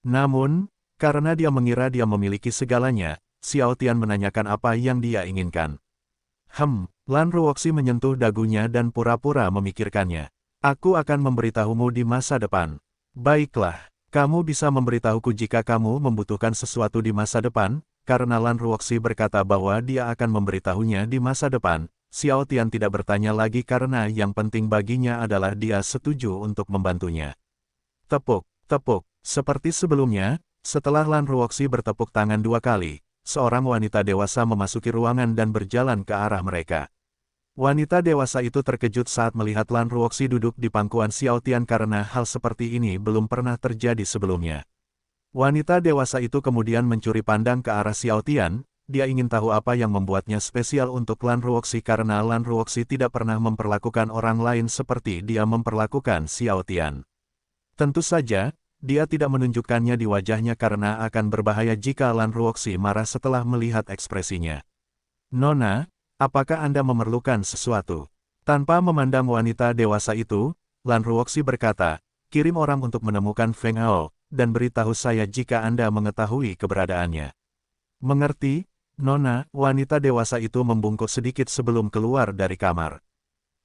Namun, karena dia mengira dia memiliki segalanya, Xiao Tian menanyakan apa yang dia inginkan. Lan Ruoxi menyentuh dagunya dan pura-pura memikirkannya. "Aku akan memberitahumu di masa depan." "Baiklah, kamu bisa memberitahuku jika kamu membutuhkan sesuatu di masa depan." Karena Lan Ruoxi berkata bahwa dia akan memberitahunya di masa depan, Xiao Tian tidak bertanya lagi karena yang penting baginya adalah dia setuju untuk membantunya. Tepuk, tepuk, seperti sebelumnya. Setelah Lan Ruoxi bertepuk tangan 2 kali, seorang wanita dewasa memasuki ruangan dan berjalan ke arah mereka. Wanita dewasa itu terkejut saat melihat Lan Ruoxi duduk di pangkuan Xiao Tian karena hal seperti ini belum pernah terjadi sebelumnya. Wanita dewasa itu kemudian mencuri pandang ke arah Xiao Tian, dia ingin tahu apa yang membuatnya spesial untuk Lan Ruoxi karena Lan Ruoxi tidak pernah memperlakukan orang lain seperti dia memperlakukan Xiao Tian. Tentu saja, dia tidak menunjukkannya di wajahnya karena akan berbahaya jika Lan Ruoxi marah setelah melihat ekspresinya. Nona, apakah Anda memerlukan sesuatu? Tanpa memandang wanita dewasa itu, Lan Ruoxi berkata, kirim orang untuk menemukan Feng Hao, dan beritahu saya jika Anda mengetahui keberadaannya. Mengerti, Nona? Wanita dewasa itu membungkuk sedikit sebelum keluar dari kamar.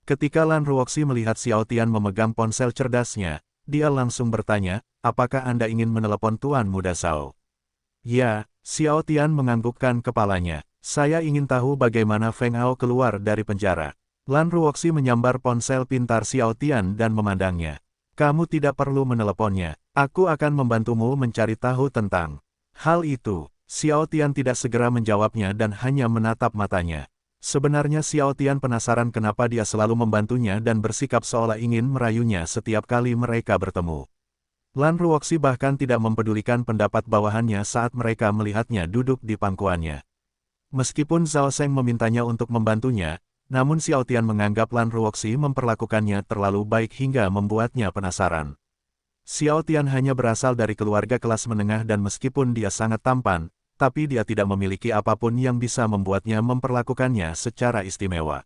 Ketika Lan Ruoxi melihat Xiao Tian memegang ponsel cerdasnya, dia langsung bertanya, apakah Anda ingin menelepon Tuan Muda Sao? Ya, Xiao Tian menganggukkan kepalanya. Saya ingin tahu bagaimana Feng Hao keluar dari penjara. Lan Ruoxi menyambar ponsel pintar Xiao Tian dan memandangnya. Kamu tidak perlu meneleponnya. Aku akan membantumu mencari tahu tentang hal itu. Xiao Tian tidak segera menjawabnya dan hanya menatap matanya. Sebenarnya Xiao Tian penasaran kenapa dia selalu membantunya dan bersikap seolah ingin merayunya setiap kali mereka bertemu. Lan Ruoxi bahkan tidak mempedulikan pendapat bawahannya saat mereka melihatnya duduk di pangkuannya. Meskipun Zhao Sheng memintanya untuk membantunya, namun Xiao Tian menganggap Lan Ruoxi memperlakukannya terlalu baik hingga membuatnya penasaran. Xiao Tian hanya berasal dari keluarga kelas menengah dan meskipun dia sangat tampan, tapi dia tidak memiliki apapun yang bisa membuatnya memperlakukannya secara istimewa.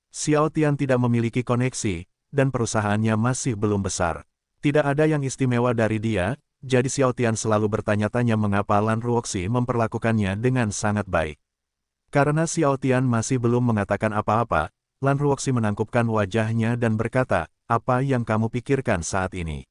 Xiao Tian tidak memiliki koneksi, dan perusahaannya masih belum besar. Tidak ada yang istimewa dari dia, jadi Xiao Tian selalu bertanya-tanya mengapa Lan Ruoxi memperlakukannya dengan sangat baik. Karena Xiao Tian masih belum mengatakan apa-apa, Lan Ruoxi menangkupkan wajahnya dan berkata, apa yang kamu pikirkan saat ini?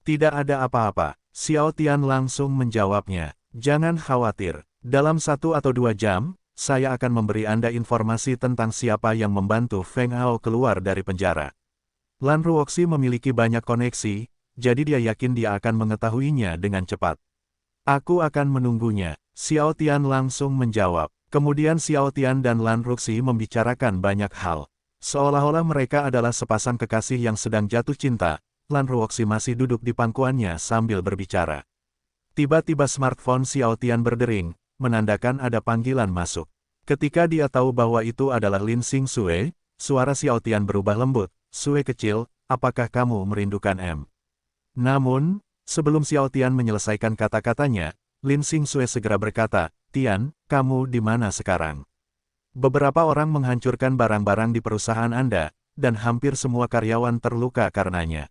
Tidak ada apa-apa, Xiao Tian langsung menjawabnya. Jangan khawatir, dalam 1 atau 2 jam, saya akan memberi Anda informasi tentang siapa yang membantu Feng Hao keluar dari penjara. Lan Ruoxi memiliki banyak koneksi, jadi dia yakin dia akan mengetahuinya dengan cepat. Aku akan menunggunya, Xiao Tian langsung menjawab. Kemudian Xiao Tian dan Lan Ruoxi membicarakan banyak hal. Seolah-olah mereka adalah sepasang kekasih yang sedang jatuh cinta. Lan Ruoxi masih duduk di pangkuannya sambil berbicara. Tiba-tiba smartphone Xiao Tian berdering, menandakan ada panggilan masuk. Ketika dia tahu bahwa itu adalah Lin Xing Sue, suara Xiao Tian berubah lembut. Sue kecil, apakah kamu merindukan M? Namun, sebelum Xiao Tian menyelesaikan kata-katanya, Lin Xing Sue segera berkata, Tian, kamu di mana sekarang? Beberapa orang menghancurkan barang-barang di perusahaan Anda, dan hampir semua karyawan terluka karenanya.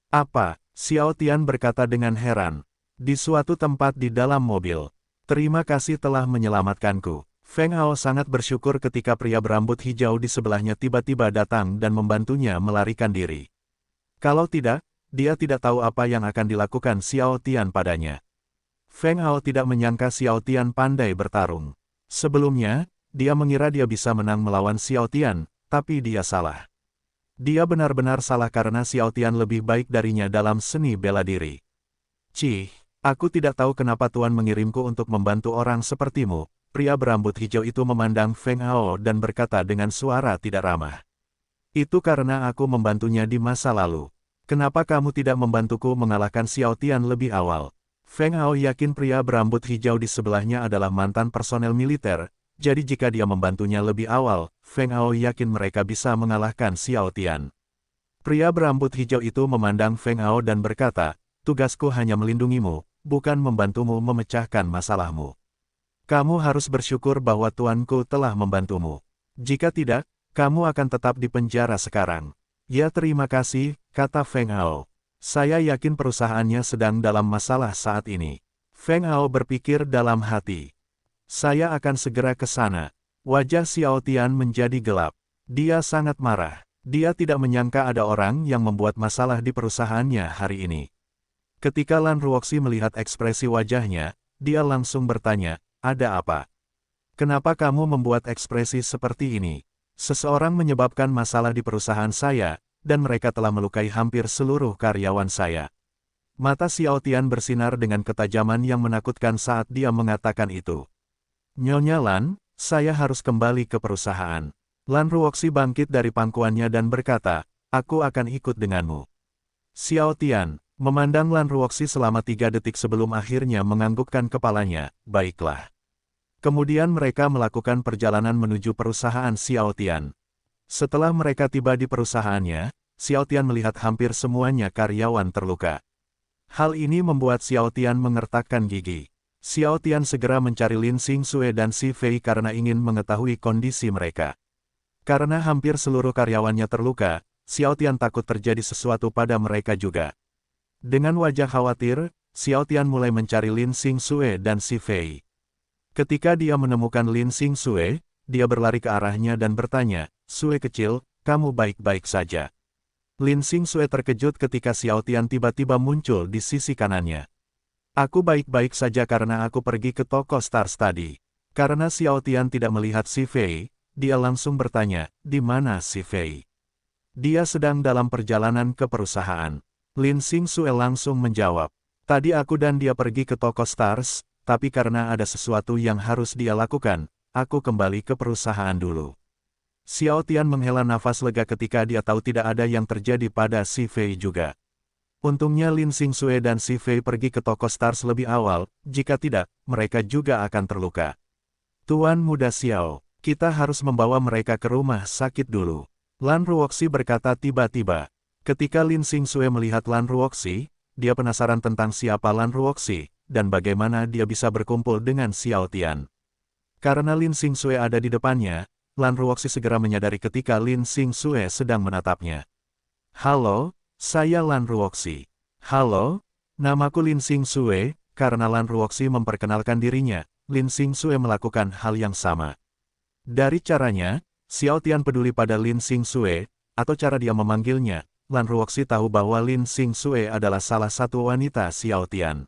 Apa? Xiao Tian berkata dengan heran. Di suatu tempat di dalam mobil. Terima kasih telah menyelamatkanku. Feng Hao sangat bersyukur ketika pria berambut hijau di sebelahnya tiba-tiba datang dan membantunya melarikan diri. Kalau tidak, dia tidak tahu apa yang akan dilakukan Xiao Tian padanya. Feng Hao tidak menyangka Xiao Tian pandai bertarung. Sebelumnya, dia mengira dia bisa menang melawan Xiao Tian, tapi dia salah. Dia benar-benar salah karena Xiao Tian lebih baik darinya dalam seni bela diri. Cih, aku tidak tahu kenapa Tuan mengirimku untuk membantu orang sepertimu. Pria berambut hijau itu memandang Feng Hao dan berkata dengan suara tidak ramah. Itu karena aku membantunya di masa lalu. Kenapa kamu tidak membantuku mengalahkan Xiao Tian lebih awal? Feng Hao yakin pria berambut hijau di sebelahnya adalah mantan personel militer. Jadi jika dia membantunya lebih awal, Feng Hao yakin mereka bisa mengalahkan Xiao Tian. Pria berambut hijau itu memandang Feng Hao dan berkata, tugasku hanya melindungimu, bukan membantumu memecahkan masalahmu. Kamu harus bersyukur bahwa tuanku telah membantumu. Jika tidak, kamu akan tetap di penjara sekarang. Ya terima kasih, kata Feng Hao. Saya yakin perusahaannya sedang dalam masalah saat ini. Feng Hao berpikir dalam hati. Saya akan segera ke sana. Wajah Xiao Tian menjadi gelap. Dia sangat marah. Dia tidak menyangka ada orang yang membuat masalah di perusahaannya hari ini. Ketika Lan Ruoxi melihat ekspresi wajahnya, dia langsung bertanya, ada apa? Kenapa kamu membuat ekspresi seperti ini? Seseorang menyebabkan masalah di perusahaan saya, dan mereka telah melukai hampir seluruh karyawan saya. Mata Xiao Tian bersinar dengan ketajaman yang menakutkan saat dia mengatakan itu. Nyonya Lan, saya harus kembali ke perusahaan. Lan Ruoxi bangkit dari pangkuannya dan berkata, aku akan ikut denganmu. Xiao Tian, memandang Lan Ruoxi selama 3 detik sebelum akhirnya menganggukkan kepalanya, baiklah. Kemudian mereka melakukan perjalanan menuju perusahaan Xiao Tian. Setelah mereka tiba di perusahaannya, Xiao Tian melihat hampir semuanya karyawan terluka. Hal ini membuat Xiao Tian mengertakkan gigi. Xiao Tian segera mencari Lin Xingxue dan Si Fei karena ingin mengetahui kondisi mereka. Karena hampir seluruh karyawannya terluka, Xiao Tian takut terjadi sesuatu pada mereka juga. Dengan wajah khawatir, Xiao Tian mulai mencari Lin Xingxue dan Si Fei. Ketika dia menemukan Lin Xingxue, dia berlari ke arahnya dan bertanya, "Sue kecil, kamu baik-baik saja?" Lin Xingxue terkejut ketika Xiao Tian tiba-tiba muncul di sisi kanannya. "Aku baik-baik saja karena aku pergi ke toko Stars tadi." Karena Xiao Tian tidak melihat Si Fei, dia langsung bertanya, "Di mana Si Fei?" "Dia sedang dalam perjalanan ke perusahaan." Lin Xingxue langsung menjawab, "Tadi aku dan dia pergi ke toko Stars, tapi karena ada sesuatu yang harus dia lakukan, aku kembali ke perusahaan dulu." Xiao Tian menghela nafas lega ketika dia tahu tidak ada yang terjadi pada Si Fei juga. Untungnya Lin Xingxue dan Si Fei pergi ke toko Stars lebih awal, jika tidak, mereka juga akan terluka. "Tuan Muda Xiao, kita harus membawa mereka ke rumah sakit dulu," Lan Ruoxi berkata tiba-tiba. Ketika Lin Xingxue melihat Lan Ruoxi, dia penasaran tentang siapa Lan Ruoxi, dan bagaimana dia bisa berkumpul dengan Xiao Tian. Karena Lin Xingxue ada di depannya, Lan Ruoxi segera menyadari ketika Lin Xingxue sedang menatapnya. "Halo, saya Lan Ruoxi." "Halo, namaku Lin Xingxue." Karena Lan Ruoxi memperkenalkan dirinya, Lin Xingxue melakukan hal yang sama. Dari caranya, Xiao Tian peduli pada Lin Xingxue, atau cara dia memanggilnya, Lan Ruoxi tahu bahwa Lin Xingxue adalah salah satu wanita Xiao Tian.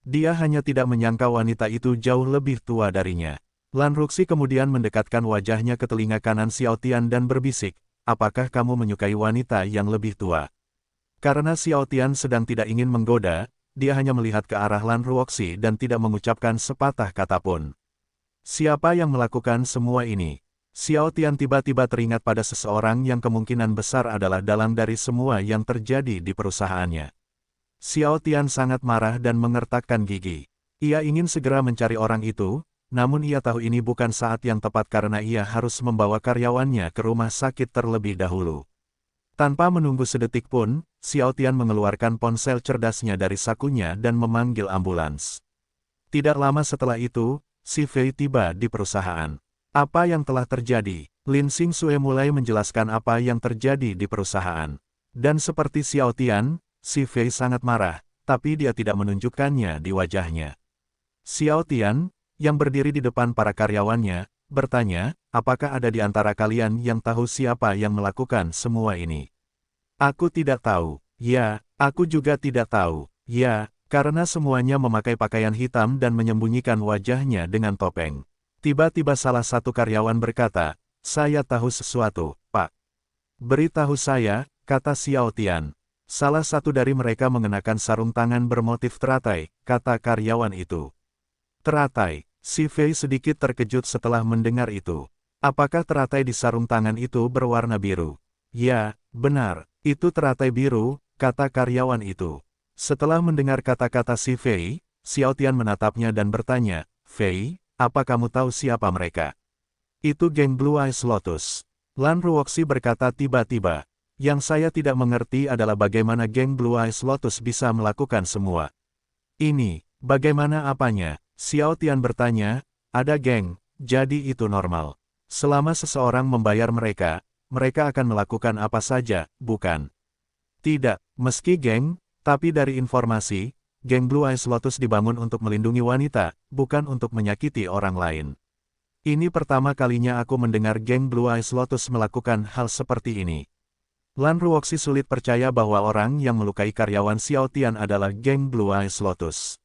Dia hanya tidak menyangka wanita itu jauh lebih tua darinya. Lan Ruoxi kemudian mendekatkan wajahnya ke telinga kanan Xiao Tian dan berbisik, "Apakah kamu menyukai wanita yang lebih tua?" Karena Xiao Tian sedang tidak ingin menggoda, dia hanya melihat ke arah Lan Ruoxi dan tidak mengucapkan sepatah kata pun. Siapa yang melakukan semua ini? Xiao Tian tiba-tiba teringat pada seseorang yang kemungkinan besar adalah dalang dari semua yang terjadi di perusahaannya. Xiao Tian sangat marah dan mengertakkan gigi. Ia ingin segera mencari orang itu, namun ia tahu ini bukan saat yang tepat karena ia harus membawa karyawannya ke rumah sakit terlebih dahulu. Tanpa menunggu sedetik pun, Xiao Tian mengeluarkan ponsel cerdasnya dari sakunya dan memanggil ambulans. Tidak lama setelah itu, Si Fei tiba di perusahaan. Apa yang telah terjadi? Lin Xingxue mulai menjelaskan apa yang terjadi di perusahaan. Dan seperti Xiao Tian, Si Fei sangat marah, tapi dia tidak menunjukkannya di wajahnya. Xiao Tian, yang berdiri di depan para karyawannya, bertanya, "Apakah ada di antara kalian yang tahu siapa yang melakukan semua ini?" "Aku tidak tahu." "Ya, aku juga tidak tahu." "Ya, karena semuanya memakai pakaian hitam dan menyembunyikan wajahnya dengan topeng." Tiba-tiba salah satu karyawan berkata, "Saya tahu sesuatu, Pak." "Beritahu saya," kata Xiao Tian. "Salah satu dari mereka mengenakan sarung tangan bermotif teratai," kata karyawan itu. "Teratai?" Si Fei sedikit terkejut setelah mendengar itu. "Apakah teratai di sarung tangan itu berwarna biru?" "Ya, benar, itu teratai biru," kata karyawan itu. Setelah mendengar kata-kata Si Fei, Xiao Tian menatapnya dan bertanya, "Fei, apa kamu tahu siapa mereka?" "Itu geng Blue Eyes Lotus." Lan Ruoxi berkata tiba-tiba. "Yang saya tidak mengerti adalah bagaimana geng Blue Eyes Lotus bisa melakukan semua ini." "Bagaimana apanya?" Xiao Tian bertanya. "Ada geng, jadi itu normal. Selama seseorang membayar mereka, mereka akan melakukan apa saja, bukan?" "Tidak, meski geng, tapi dari informasi, geng Blue Eyes Lotus dibangun untuk melindungi wanita, bukan untuk menyakiti orang lain. Ini pertama kalinya aku mendengar geng Blue Eyes Lotus melakukan hal seperti ini." Lan Ruoxi sulit percaya bahwa orang yang melukai karyawan Xiao Tian adalah geng Blue Eyes Lotus.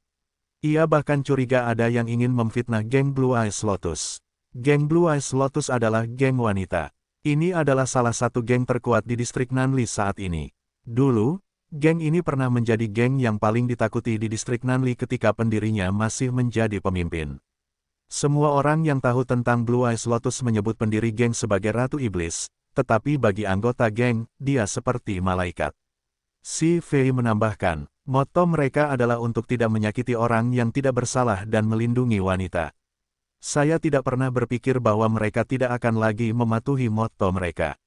Ia bahkan curiga ada yang ingin memfitnah geng Blue Eyes Lotus. Geng Blue Eyes Lotus adalah geng wanita. Ini adalah salah satu geng terkuat di distrik Nanli saat ini. Dulu, geng ini pernah menjadi geng yang paling ditakuti di distrik Nanli ketika pendirinya masih menjadi pemimpin. Semua orang yang tahu tentang Blue Eyes Lotus menyebut pendiri geng sebagai Ratu Iblis, tetapi bagi anggota geng, dia seperti malaikat. Si Fei menambahkan, moto mereka adalah untuk tidak menyakiti orang yang tidak bersalah dan melindungi wanita. Saya tidak pernah berpikir bahwa mereka tidak akan lagi mematuhi motto mereka.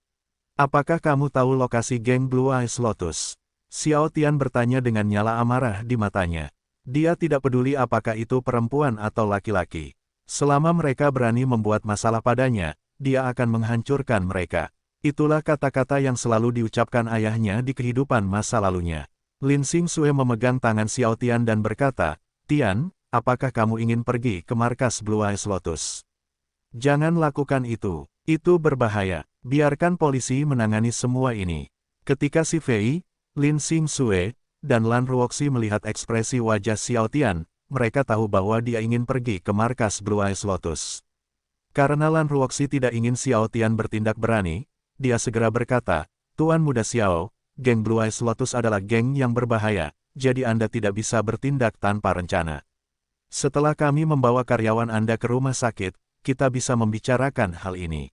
Apakah kamu tahu lokasi geng Blue Eyes Lotus? Xiao Tian bertanya dengan nyala amarah di matanya. Dia tidak peduli apakah itu perempuan atau laki-laki. Selama mereka berani membuat masalah padanya, dia akan menghancurkan mereka. Itulah kata-kata yang selalu diucapkan ayahnya di kehidupan masa lalunya. Lin Xingxue memegang tangan Xiao Tian dan berkata, "Tian, apakah kamu ingin pergi ke markas Blue Eyes Lotus? Jangan lakukan itu berbahaya. Biarkan polisi menangani semua ini." Ketika si Fei, Lin Xingxue, dan Lan Ruoxi melihat ekspresi wajah Xiao Tian, mereka tahu bahwa dia ingin pergi ke markas Blue Eyes Lotus. Karena Lan Ruoxi tidak ingin Xiao Tian bertindak berani, dia segera berkata, "Tuan Muda Xiao, geng Blue Eyes Lotus adalah geng yang berbahaya, jadi Anda tidak bisa bertindak tanpa rencana. Setelah kami membawa karyawan Anda ke rumah sakit, kita bisa membicarakan hal ini."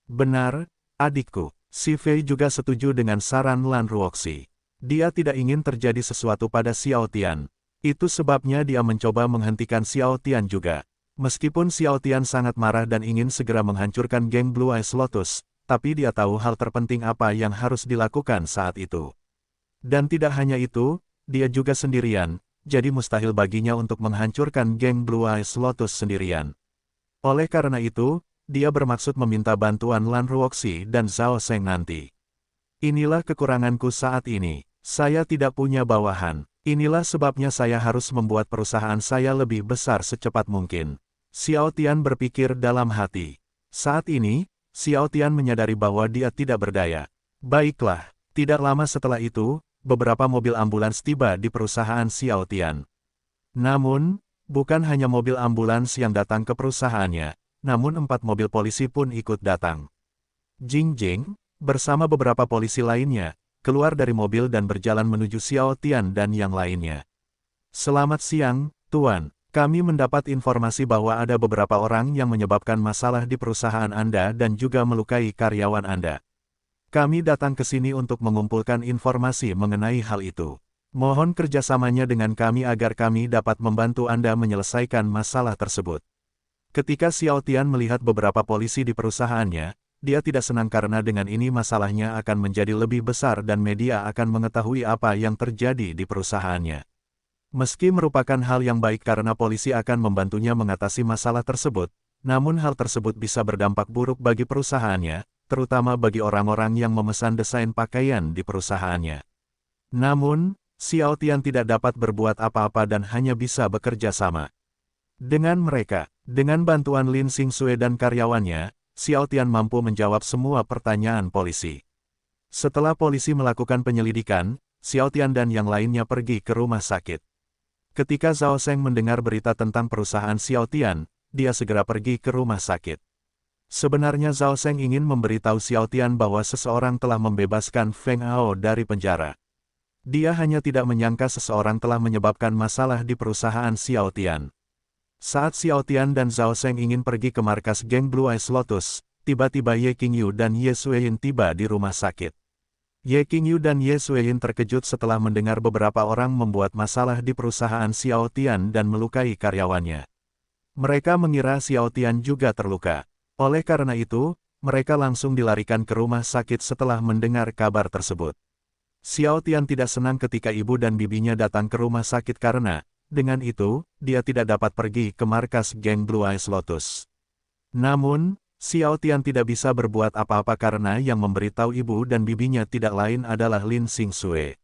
"Benar, adikku." Si Fei juga setuju dengan saran Lan Ruoxi. Dia tidak ingin terjadi sesuatu pada Xiao Tian. Itu sebabnya dia mencoba menghentikan Xiao Tian juga. Meskipun Xiao Tian sangat marah dan ingin segera menghancurkan geng Blue Eyes Lotus, tapi dia tahu hal terpenting apa yang harus dilakukan saat itu. Dan tidak hanya itu, dia juga sendirian, jadi mustahil baginya untuk menghancurkan geng Blue Eyes Lotus sendirian. Oleh karena itu, dia bermaksud meminta bantuan Lan Ruoxi dan Zhao Seng nanti. "Inilah kekuranganku saat ini. Saya tidak punya bawahan. Inilah sebabnya saya harus membuat perusahaan saya lebih besar secepat mungkin." Xiao Tian berpikir dalam hati. Saat ini, Xiao Tian menyadari bahwa dia tidak berdaya. Baiklah, tidak lama setelah itu, beberapa mobil ambulans tiba di perusahaan Xiao Tian. Namun, bukan hanya mobil ambulans yang datang ke perusahaannya, namun 4 mobil polisi pun ikut datang. Jing Jing, bersama beberapa polisi lainnya, keluar dari mobil dan berjalan menuju Xiao Tian dan yang lainnya. "Selamat siang, Tuan. Kami mendapat informasi bahwa ada beberapa orang yang menyebabkan masalah di perusahaan Anda dan juga melukai karyawan Anda. Kami datang ke sini untuk mengumpulkan informasi mengenai hal itu. Mohon kerjasamanya dengan kami agar kami dapat membantu Anda menyelesaikan masalah tersebut." Ketika Xiao Tian melihat beberapa polisi di perusahaannya, dia tidak senang karena dengan ini masalahnya akan menjadi lebih besar dan media akan mengetahui apa yang terjadi di perusahaannya. Meski merupakan hal yang baik karena polisi akan membantunya mengatasi masalah tersebut, namun hal tersebut bisa berdampak buruk bagi perusahaannya, terutama bagi orang-orang yang memesan desain pakaian di perusahaannya. Namun, Xiao Tian tidak dapat berbuat apa-apa dan hanya bisa bekerja sama dengan mereka. Dengan bantuan Lin Xingxue dan karyawannya, Xiao Tian mampu menjawab semua pertanyaan polisi. Setelah polisi melakukan penyelidikan, Xiao Tian dan yang lainnya pergi ke rumah sakit. Ketika Zhao Seng mendengar berita tentang perusahaan Xiao Tian, dia segera pergi ke rumah sakit. Sebenarnya Zhao Seng ingin memberitahu Xiao Tian bahwa seseorang telah membebaskan Feng Hao dari penjara. Dia hanya tidak menyangka seseorang telah menyebabkan masalah di perusahaan Xiao Tian. Saat Xiao Tian dan Zhao Seng ingin pergi ke markas geng Blue Eyes Lotus, tiba-tiba Ye Qingyu dan Ye Xueyin tiba di rumah sakit. Ye Qingyu dan Ye Xueyin terkejut setelah mendengar beberapa orang membuat masalah di perusahaan Xiao Tian dan melukai karyawannya. Mereka mengira Xiao Tian juga terluka. Oleh karena itu, mereka langsung dilarikan ke rumah sakit setelah mendengar kabar tersebut. Xiao Tian tidak senang ketika ibu dan bibinya datang ke rumah sakit karena, dengan itu, dia tidak dapat pergi ke markas geng Blue Eyes Lotus. Namun, Xiao Tian tidak bisa berbuat apa-apa karena yang memberitahu ibu dan bibinya tidak lain adalah Lin Xingxue.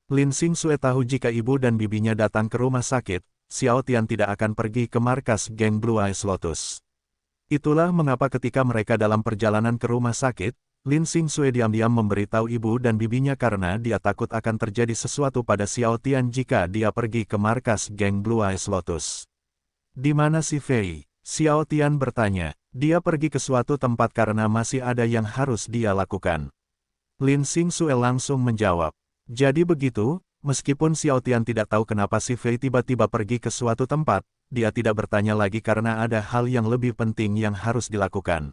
Lin Xingxue tahu jika ibu dan bibinya datang ke rumah sakit, Xiao Tian tidak akan pergi ke markas geng Blue Eyes Lotus. Itulah mengapa ketika mereka dalam perjalanan ke rumah sakit, Lin Xingxue diam-diam memberitahu ibu dan bibinya karena dia takut akan terjadi sesuatu pada Xiao Tian jika dia pergi ke markas geng Blue Eyes Lotus. "Di mana si Fei?" Xiao Tian bertanya. Dia pergi ke suatu tempat karena masih ada yang harus dia lakukan. Lin Xingxue langsung menjawab. Jadi begitu, meskipun Xiao Tian tidak tahu kenapa si Fei tiba-tiba pergi ke suatu tempat, dia tidak bertanya lagi karena ada hal yang lebih penting yang harus dilakukan.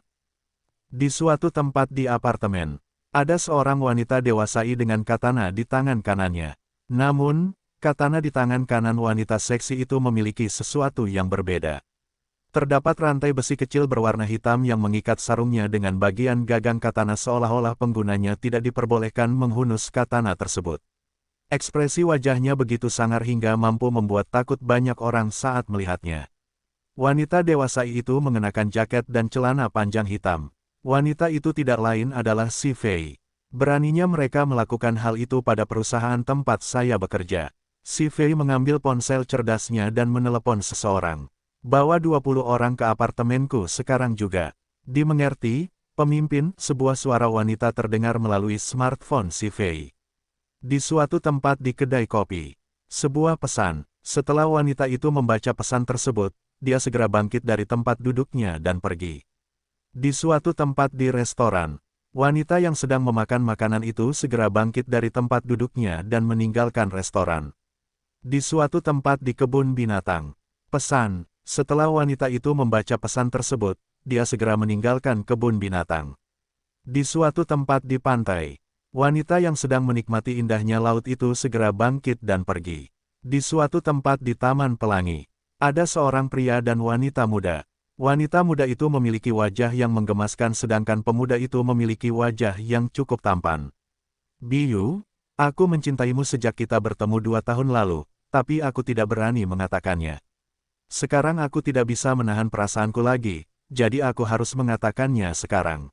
Di suatu tempat di apartemen, ada seorang wanita dewasai dengan katana di tangan kanannya. Namun, katana di tangan kanan wanita seksi itu memiliki sesuatu yang berbeda. Terdapat rantai besi kecil berwarna hitam yang mengikat sarungnya dengan bagian gagang katana seolah-olah penggunanya tidak diperbolehkan menghunus katana tersebut. Ekspresi wajahnya begitu sangar hingga mampu membuat takut banyak orang saat melihatnya. Wanita dewasa itu mengenakan jaket dan celana panjang hitam. Wanita itu tidak lain adalah Si Fei. Beraninya mereka melakukan hal itu pada perusahaan tempat saya bekerja. Si Fei mengambil ponsel cerdasnya dan menelepon seseorang. Bawa 20 orang ke apartemenku sekarang juga. Dimengerti, pemimpin, sebuah suara wanita terdengar melalui smartphone Si Fei. Di suatu tempat di kedai kopi. Sebuah pesan. Setelah wanita itu membaca pesan tersebut, dia segera bangkit dari tempat duduknya dan pergi. Di suatu tempat di restoran, wanita yang sedang memakan makanan itu segera bangkit dari tempat duduknya dan meninggalkan restoran. Di suatu tempat di kebun binatang. Pesan. Setelah wanita itu membaca pesan tersebut, dia segera meninggalkan kebun binatang. Di suatu tempat di pantai, wanita yang sedang menikmati indahnya laut itu segera bangkit dan pergi. Di suatu tempat di Taman Pelangi, ada seorang pria dan wanita muda. Wanita muda itu memiliki wajah yang menggemaskan sedangkan pemuda itu memiliki wajah yang cukup tampan. Biyu, aku mencintaimu sejak kita bertemu 2 tahun lalu, tapi aku tidak berani mengatakannya. Sekarang aku tidak bisa menahan perasaanku lagi, jadi aku harus mengatakannya sekarang.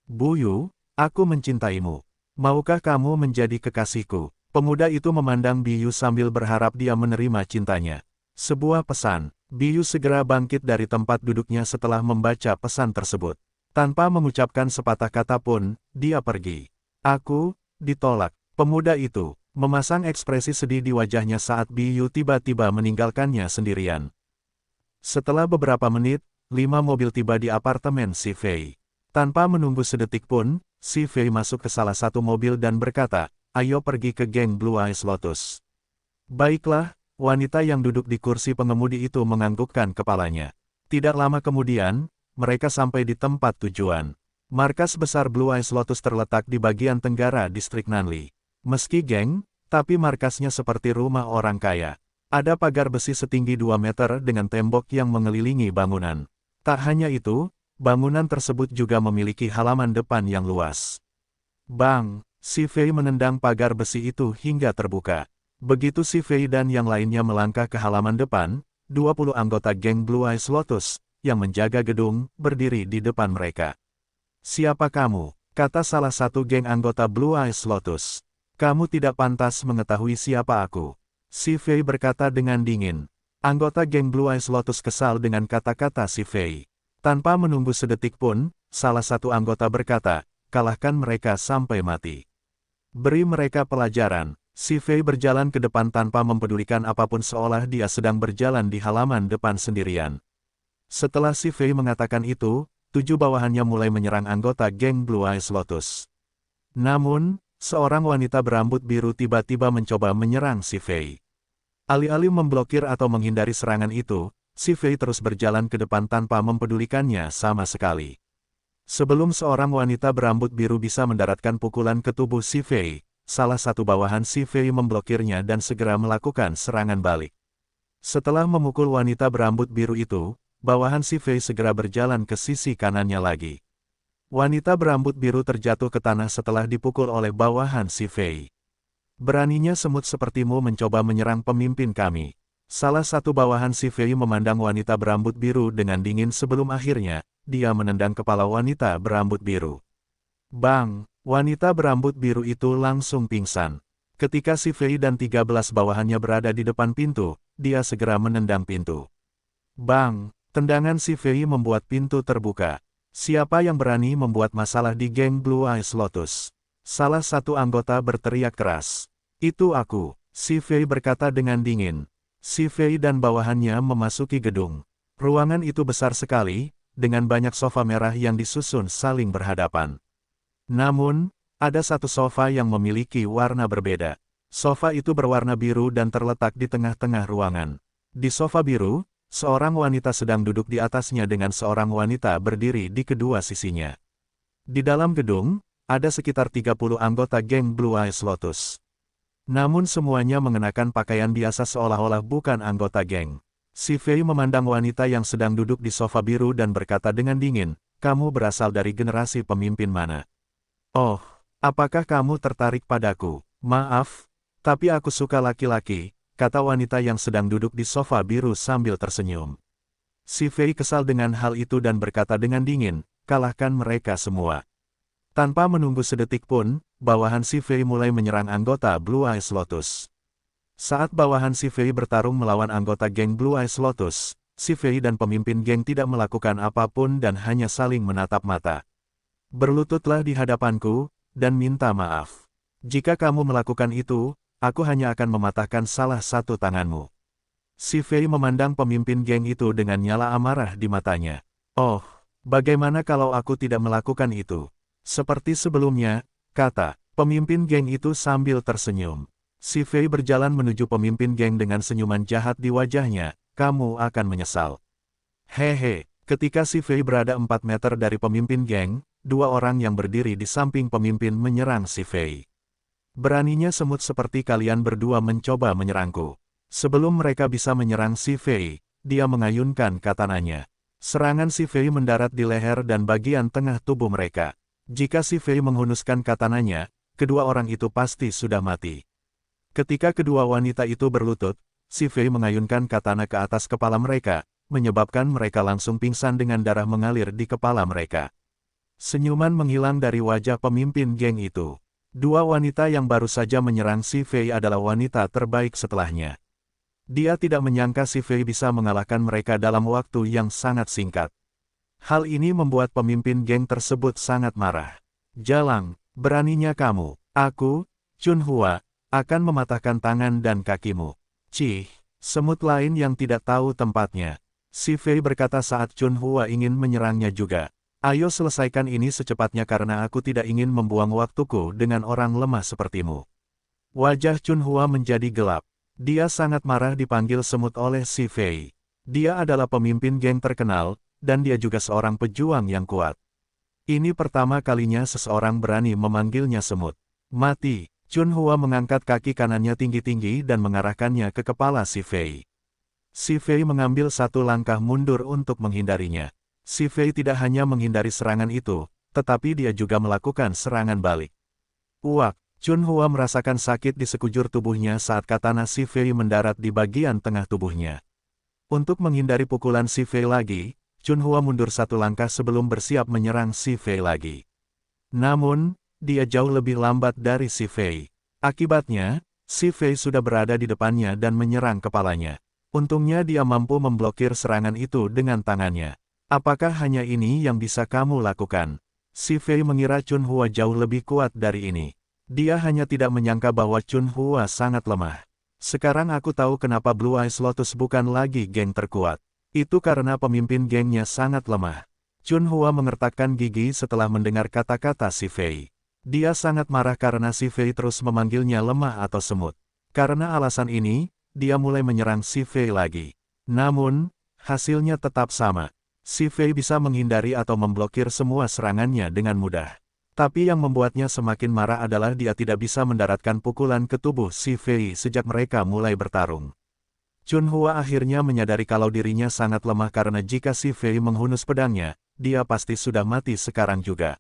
Buyu, aku mencintaimu. Maukah kamu menjadi kekasihku? Pemuda itu memandang Biyu sambil berharap dia menerima cintanya. Sebuah pesan. Biyu segera bangkit dari tempat duduknya setelah membaca pesan tersebut. Tanpa mengucapkan sepatah kata pun, dia pergi. Aku ditolak. Pemuda itu memasang ekspresi sedih di wajahnya saat Biyu tiba-tiba meninggalkannya sendirian. Setelah beberapa menit, 5 mobil tiba di apartemen Si Fei. Tanpa menunggu sedetik pun, Si Fei masuk ke salah satu mobil dan berkata, "Ayo pergi ke geng Blue Eyes Lotus." Baiklah, wanita yang duduk di kursi pengemudi itu menganggukkan kepalanya. Tidak lama kemudian, mereka sampai di tempat tujuan. Markas besar Blue Eyes Lotus terletak di bagian tenggara distrik Nanli. Meski geng, tapi markasnya seperti rumah orang kaya. Ada pagar besi setinggi 2 meter dengan tembok yang mengelilingi bangunan. Tak hanya itu, bangunan tersebut juga memiliki halaman depan yang luas. Bang, Si Fei menendang pagar besi itu hingga terbuka. Begitu Si Fei dan yang lainnya melangkah ke halaman depan, 20 anggota geng Blue Eyes Lotus, yang menjaga gedung, berdiri di depan mereka. "Siapa kamu?" kata salah satu geng anggota Blue Eyes Lotus. "Kamu tidak pantas mengetahui siapa aku." Si Fei berkata dengan dingin. Anggota geng Blue Eyes Lotus kesal dengan kata-kata Si Fei. Tanpa menunggu sedetik pun, salah satu anggota berkata, "Kalahkan mereka sampai mati. Beri mereka pelajaran." Si Fei berjalan ke depan tanpa mempedulikan apapun seolah dia sedang berjalan di halaman depan sendirian. Setelah Si Fei mengatakan itu, 7 bawahannya mulai menyerang anggota geng Blue Eyes Lotus. Namun, seorang wanita berambut biru tiba-tiba mencoba menyerang Si Fei. Alih-alih memblokir atau menghindari serangan itu, Si Fei terus berjalan ke depan tanpa mempedulikannya sama sekali. Sebelum seorang wanita berambut biru bisa mendaratkan pukulan ke tubuh Si Fei, salah satu bawahan Si Fei memblokirnya dan segera melakukan serangan balik. Setelah memukul wanita berambut biru itu, bawahan Si Fei segera berjalan ke sisi kanannya lagi. Wanita berambut biru terjatuh ke tanah setelah dipukul oleh bawahan Si Fei. "Beraninya semut sepertimu mencoba menyerang pemimpin kami." Salah satu bawahan Si Fei memandang wanita berambut biru dengan dingin sebelum akhirnya, dia menendang kepala wanita berambut biru. Bang! Wanita berambut biru itu langsung pingsan. Ketika Si Fei dan 13 bawahannya berada di depan pintu, dia segera menendang pintu. Bang! Tendangan Si Fei membuat pintu terbuka. "Siapa yang berani membuat masalah di geng Blue Eyes Lotus?" Salah satu anggota berteriak keras. "Itu aku," Si Fei berkata dengan dingin. Si Fei dan bawahannya memasuki gedung. Ruangan itu besar sekali, dengan banyak sofa merah yang disusun saling berhadapan. Namun, ada satu sofa yang memiliki warna berbeda. Sofa itu berwarna biru dan terletak di tengah-tengah ruangan. Di sofa biru, seorang wanita sedang duduk di atasnya dengan seorang wanita berdiri di kedua sisinya. Di dalam gedung, ada sekitar 30 anggota geng Blue Eyes Lotus. Namun semuanya mengenakan pakaian biasa seolah-olah bukan anggota geng. Si Fei memandang wanita yang sedang duduk di sofa biru dan berkata dengan dingin, kamu berasal dari generasi pemimpin mana? Oh, apakah kamu tertarik padaku? Maaf, tapi aku suka laki-laki, kata wanita yang sedang duduk di sofa biru sambil tersenyum. Si Fei kesal dengan hal itu dan berkata dengan dingin, kalahkan mereka semua. Tanpa menunggu sedetik pun, bawahan Si Fei mulai menyerang anggota Blue Eyes Lotus. Saat bawahan Si Fei bertarung melawan anggota geng Blue Eyes Lotus, Si Fei dan pemimpin geng tidak melakukan apapun dan hanya saling menatap mata. Berlututlah di hadapanku, dan minta maaf. Jika kamu melakukan itu, aku hanya akan mematahkan salah satu tanganmu. Si Fei memandang pemimpin geng itu dengan nyala amarah di matanya. Oh, bagaimana kalau aku tidak melakukan itu? Seperti sebelumnya, kata pemimpin geng itu sambil tersenyum. Si Fei berjalan menuju pemimpin geng dengan senyuman jahat di wajahnya, kamu akan menyesal. Hehe, ketika Si Fei berada 4 meter dari pemimpin geng, dua orang yang berdiri di samping pemimpin menyerang Si Fei. Beraninya semut seperti kalian berdua mencoba menyerangku. Sebelum mereka bisa menyerang Si Fei, dia mengayunkan katananya. Serangan Si Fei mendarat di leher dan bagian tengah tubuh mereka. Jika Si Fei menghunuskan katananya, kedua orang itu pasti sudah mati. Ketika kedua wanita itu berlutut, Si Fei mengayunkan katana ke atas kepala mereka, menyebabkan mereka langsung pingsan dengan darah mengalir di kepala mereka. Senyuman menghilang dari wajah pemimpin geng itu. Dua wanita yang baru saja menyerang Si Fei adalah wanita terbaik setelahnya. Dia tidak menyangka Si Fei bisa mengalahkan mereka dalam waktu yang sangat singkat. Hal ini membuat pemimpin geng tersebut sangat marah. Jalang, beraninya kamu, aku, Chunhua, akan mematahkan tangan dan kakimu. Cih, semut lain yang tidak tahu tempatnya. Si Fei berkata saat Chunhua ingin menyerangnya juga. Ayo selesaikan ini secepatnya karena aku tidak ingin membuang waktuku dengan orang lemah sepertimu. Wajah Chunhua menjadi gelap. Dia sangat marah dipanggil semut oleh Si Fei. Dia adalah pemimpin geng terkenal, dan dia juga seorang pejuang yang kuat. Ini pertama kalinya seseorang berani memanggilnya semut. Mati. Chunhua mengangkat kaki kanannya tinggi-tinggi dan mengarahkannya ke kepala Si Fei. Si Fei mengambil satu langkah mundur untuk menghindarinya. Si Fei tidak hanya menghindari serangan itu, tetapi dia juga melakukan serangan balik. Uak, Chunhua merasakan sakit di sekujur tubuhnya saat katana Si Fei mendarat di bagian tengah tubuhnya. Untuk menghindari pukulan Si Fei lagi, Chunhua mundur satu langkah sebelum bersiap menyerang Si Fei lagi. Namun, dia jauh lebih lambat dari Si Fei. Akibatnya, Si Fei sudah berada di depannya dan menyerang kepalanya. Untungnya dia mampu memblokir serangan itu dengan tangannya. Apakah hanya ini yang bisa kamu lakukan? Si Fei mengira Chunhua jauh lebih kuat dari ini. Dia hanya tidak menyangka bahwa Chunhua sangat lemah. Sekarang aku tahu kenapa Blue Eyes Lotus bukan lagi geng terkuat. Itu karena pemimpin gengnya sangat lemah. Chunhua mengertakkan gigi setelah mendengar kata-kata Si Fei. Dia sangat marah karena Si Fei terus memanggilnya lemah atau semut. Karena alasan ini, dia mulai menyerang Si Fei lagi. Namun, hasilnya tetap sama. Si Fei bisa menghindari atau memblokir semua serangannya dengan mudah. Tapi yang membuatnya semakin marah adalah dia tidak bisa mendaratkan pukulan ke tubuh Si Fei sejak mereka mulai bertarung. Chunhua akhirnya menyadari kalau dirinya sangat lemah karena jika Si Fei menghunus pedangnya, dia pasti sudah mati sekarang juga.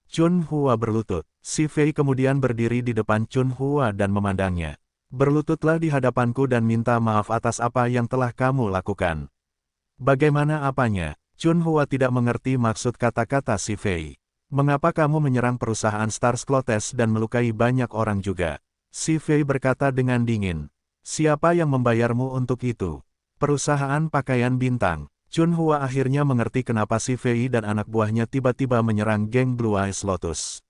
Chunhua berlutut. Si Fei kemudian berdiri di depan Chunhua dan memandangnya. Berlututlah di hadapanku dan minta maaf atas apa yang telah kamu lakukan. Bagaimana apanya? Chunhua tidak mengerti maksud kata-kata Si Fei. Mengapa kamu menyerang perusahaan Stars Clotes dan melukai banyak orang juga? Si Fei berkata dengan dingin. Siapa yang membayarmu untuk itu? Perusahaan pakaian bintang. Chunhua akhirnya mengerti kenapa Si Fei dan anak buahnya tiba-tiba menyerang geng Blue Eyes Lotus.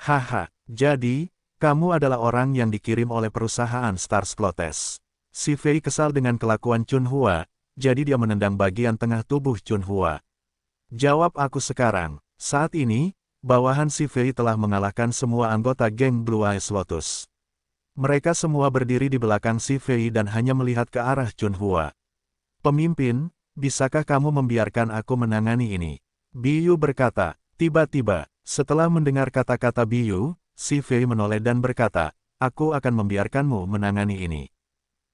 Haha, jadi, kamu adalah orang yang dikirim oleh perusahaan Stars Clotes. Si Fei kesal dengan kelakuan Chunhua, jadi dia menendang bagian tengah tubuh Chunhua. Jawab aku sekarang. Saat ini, bawahan Si Fei telah mengalahkan semua anggota geng Blue Eyes Lotus. Mereka semua berdiri di belakang Si Fei dan hanya melihat ke arah Chunhua. Pemimpin, bisakah kamu membiarkan aku menangani ini? Biyu berkata. Tiba-tiba, setelah mendengar kata-kata Biyu, Si Fei menoleh dan berkata, aku akan membiarkanmu menangani ini.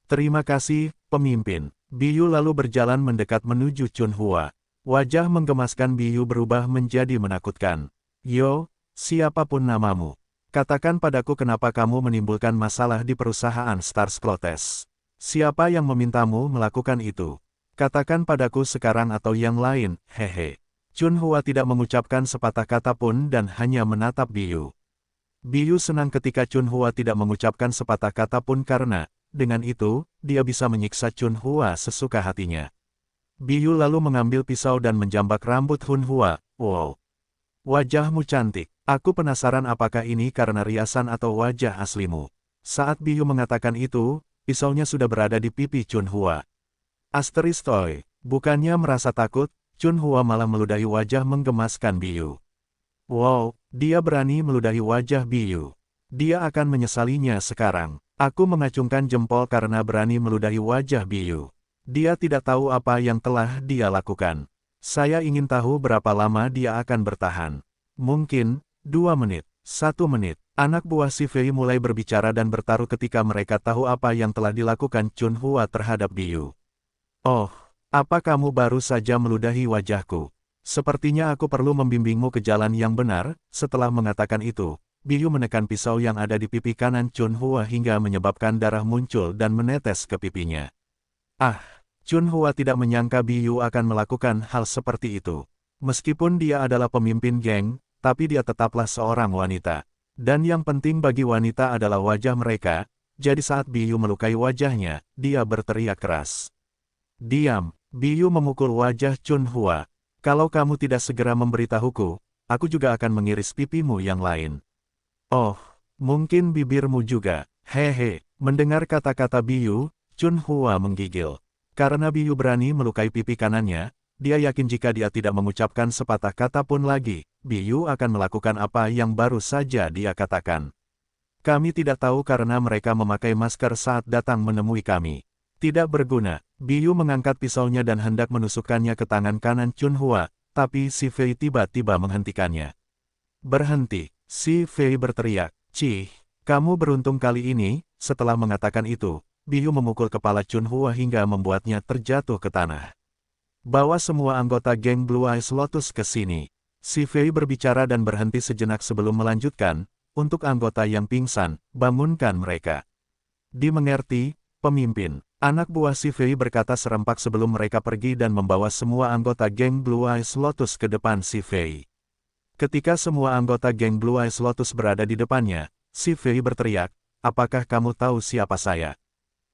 Terima kasih, pemimpin. Biyu lalu berjalan mendekat menuju Chun Hua. Wajah menggemaskan Biyu berubah menjadi menakutkan. Yo, siapapun namamu. Katakan padaku kenapa kamu menimbulkan masalah di perusahaan Stars Clotes. Siapa yang memintamu melakukan itu? Katakan padaku sekarang atau yang lain, hehe. Chun Hua tidak mengucapkan sepatah kata pun dan hanya menatap Biyu. Biyu senang ketika Chun Hua tidak mengucapkan sepatah kata pun karena, dengan itu, dia bisa menyiksa Chun Hua sesuka hatinya. Biyu lalu mengambil pisau dan menjambak rambut Hun Hua. Wow. Wajahmu cantik. Aku penasaran apakah ini karena riasan atau wajah aslimu. Saat Biyu mengatakan itu, pisaunya sudah berada di pipi Chun Hua. Asteristoy. Bukannya merasa takut, Chun Hua malah meludahi wajah menggemaskan Biyu. Wow, dia berani meludahi wajah Biyu. Dia akan menyesalinya sekarang. Aku mengacungkan jempol karena berani meludahi wajah Biyu. Dia tidak tahu apa yang telah dia lakukan. Saya ingin tahu berapa lama dia akan bertahan. Mungkin, 2 menit, 1 menit. Anak buah si Fei mulai berbicara dan bertaruh ketika mereka tahu apa yang telah dilakukan Chun Hua terhadap Biyu. Oh, apa kamu baru saja meludahi wajahku? Sepertinya aku perlu membimbingmu ke jalan yang benar. Setelah mengatakan itu, Biyu menekan pisau yang ada di pipi kanan Chun Hua hingga menyebabkan darah muncul dan menetes ke pipinya. Ah, Chun Hua tidak menyangka Biyu akan melakukan hal seperti itu. Meskipun dia adalah pemimpin geng, tapi dia tetaplah seorang wanita. Dan yang penting bagi wanita adalah wajah mereka, jadi saat Biyu melukai wajahnya, dia berteriak keras. Diam, Biyu memukul wajah Chun Hua. Kalau kamu tidak segera memberitahuku, aku juga akan mengiris pipimu yang lain. Oh, mungkin bibirmu juga. Hehe, mendengar kata-kata Biyu, Chun Hua menggigil. Karena Biyu berani melukai pipi kanannya, dia yakin jika dia tidak mengucapkan sepatah kata pun lagi, Biyu akan melakukan apa yang baru saja dia katakan. Kami tidak tahu karena mereka memakai masker saat datang menemui kami. Tidak berguna, Biyu mengangkat pisaunya dan hendak menusukkannya ke tangan kanan Chun Hua, tapi si Fei tiba-tiba menghentikannya. Berhenti. Si Fei berteriak, "Cih, kamu beruntung kali ini." Setelah mengatakan itu, Biyu memukul kepala Chun Hua hingga membuatnya terjatuh ke tanah. Bawa semua anggota geng Blue Eyes Lotus ke sini. Si Fei berbicara dan berhenti sejenak sebelum melanjutkan, untuk anggota yang pingsan, bangunkan mereka. Dimengerti, pemimpin. Anak buah si Fei berkata serempak sebelum mereka pergi dan membawa semua anggota geng Blue Eyes Lotus ke depan si Fei. Ketika semua anggota geng Blue Eyes Lotus berada di depannya, si Fei berteriak, "Apakah kamu tahu siapa saya?"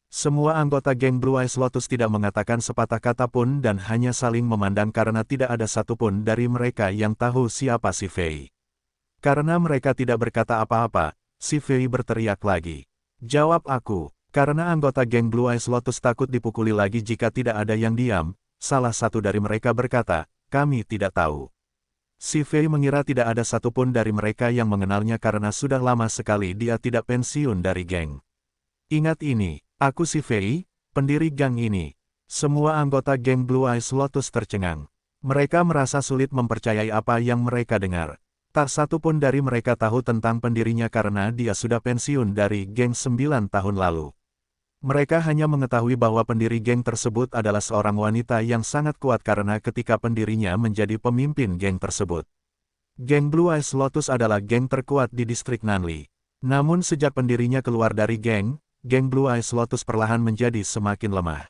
Semua anggota geng Blue Eyes Lotus tidak mengatakan sepatah kata pun dan hanya saling memandang karena tidak ada satupun dari mereka yang tahu siapa si Fei. Karena mereka tidak berkata apa-apa, si Fei berteriak lagi. "Jawab aku." Karena anggota geng Blue Eyes Lotus takut dipukuli lagi jika tidak ada yang diam, salah satu dari mereka berkata, "Kami tidak tahu." Si Fei mengira tidak ada satupun dari mereka yang mengenalnya karena sudah lama sekali dia tidak pensiun dari geng. Ingat ini, aku si Fei, pendiri geng ini. Semua anggota geng Blue Eyes Lotus tercengang. Mereka merasa sulit mempercayai apa yang mereka dengar. Tak satupun dari mereka tahu tentang pendirinya karena dia sudah pensiun dari geng 9 tahun lalu. Mereka hanya mengetahui bahwa pendiri geng tersebut adalah seorang wanita yang sangat kuat karena ketika pendirinya menjadi pemimpin geng tersebut. Geng Blue Eyes Lotus adalah geng terkuat di distrik Nanli. Namun sejak pendirinya keluar dari geng Blue Eyes Lotus perlahan menjadi semakin lemah.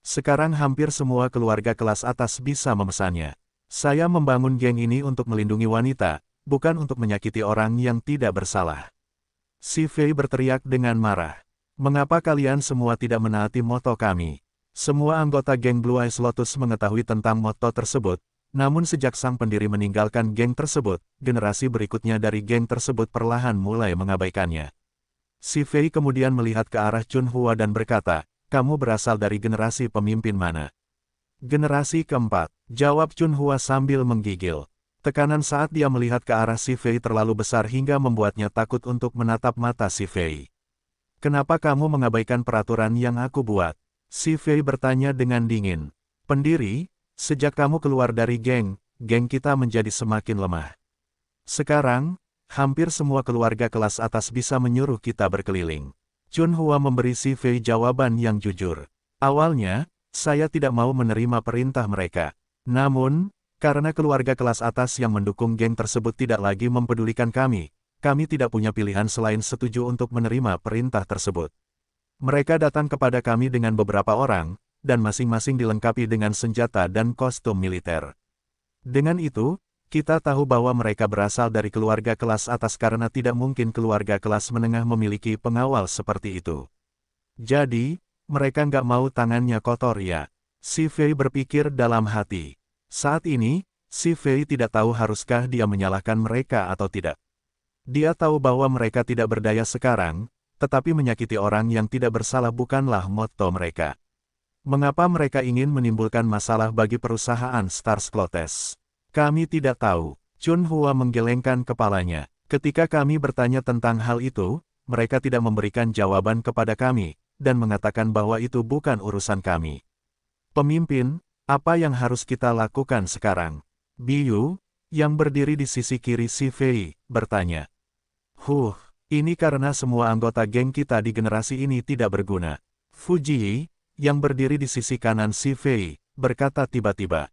Sekarang hampir semua keluarga kelas atas bisa memesannya. Saya membangun geng ini untuk melindungi wanita, bukan untuk menyakiti orang yang tidak bersalah. Si Fei berteriak dengan marah. Mengapa kalian semua tidak menaati moto kami? Semua anggota geng Blue Eyes Lotus mengetahui tentang moto tersebut, namun sejak sang pendiri meninggalkan geng tersebut, generasi berikutnya dari geng tersebut perlahan mulai mengabaikannya. Si Fei kemudian melihat ke arah Chun Hua dan berkata, "Kamu berasal dari generasi pemimpin mana?" "Generasi keempat," jawab Chun Hua sambil menggigil. Tekanan saat dia melihat ke arah si Fei terlalu besar hingga membuatnya takut untuk menatap mata si Fei. "Kenapa kamu mengabaikan peraturan yang aku buat?" Si Fei bertanya dengan dingin. "Pendiri, sejak kamu keluar dari geng kita menjadi semakin lemah. Sekarang, hampir semua keluarga kelas atas bisa menyuruh kita berkeliling." Chun Hua memberi si Fei jawaban yang jujur. Awalnya, saya tidak mau menerima perintah mereka. Namun, karena keluarga kelas atas yang mendukung geng tersebut tidak lagi mempedulikan kami tidak punya pilihan selain setuju untuk menerima perintah tersebut. Mereka datang kepada kami dengan beberapa orang, dan masing-masing dilengkapi dengan senjata dan kostum militer. Dengan itu, kita tahu bahwa mereka berasal dari keluarga kelas atas karena tidak mungkin keluarga kelas menengah memiliki pengawal seperti itu. Jadi, mereka nggak mau tangannya kotor ya. Si Fei berpikir dalam hati. Saat ini, si Fei tidak tahu haruskah dia menyalahkan mereka atau tidak. Dia tahu bahwa mereka tidak berdaya sekarang, tetapi menyakiti orang yang tidak bersalah bukanlah motto mereka. Mengapa mereka ingin menimbulkan masalah bagi perusahaan Stars Clothes? Kami tidak tahu. Chun Hua menggelengkan kepalanya. Ketika kami bertanya tentang hal itu, mereka tidak memberikan jawaban kepada kami, dan mengatakan bahwa itu bukan urusan kami. Pemimpin, apa yang harus kita lakukan sekarang? Biyu, yang berdiri di sisi kiri si Fei, bertanya. Ini karena semua anggota geng kita di generasi ini tidak berguna. Fuji, yang berdiri di sisi kanan si Fei, berkata tiba-tiba.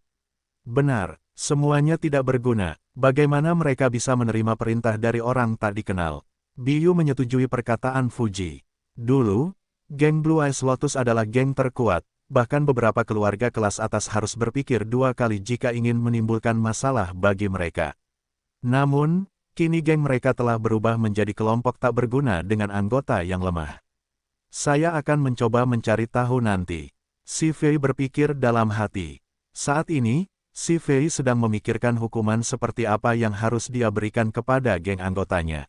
Benar, semuanya tidak berguna. Bagaimana mereka bisa menerima perintah dari orang tak dikenal? Biyu menyetujui perkataan Fuji. Dulu, geng Blue Eyes Lotus adalah geng terkuat, bahkan beberapa keluarga kelas atas harus berpikir dua kali jika ingin menimbulkan masalah bagi mereka. Namun, kini geng mereka telah berubah menjadi kelompok tak berguna dengan anggota yang lemah. Saya akan mencoba mencari tahu nanti. Si Fei berpikir dalam hati. Saat ini, si Fei sedang memikirkan hukuman seperti apa yang harus dia berikan kepada geng anggotanya.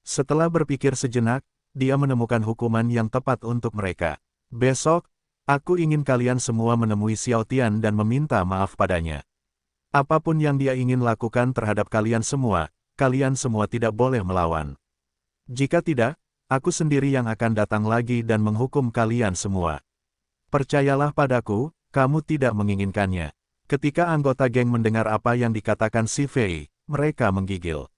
Setelah berpikir sejenak, dia menemukan hukuman yang tepat untuk mereka. Besok, aku ingin kalian semua menemui Xiao Tian dan meminta maaf padanya. Apapun yang dia ingin lakukan terhadap kalian semua tidak boleh melawan. Jika tidak, aku sendiri yang akan datang lagi dan menghukum kalian semua. Percayalah padaku, kamu tidak menginginkannya. Ketika anggota geng mendengar apa yang dikatakan si Fei, mereka menggigil.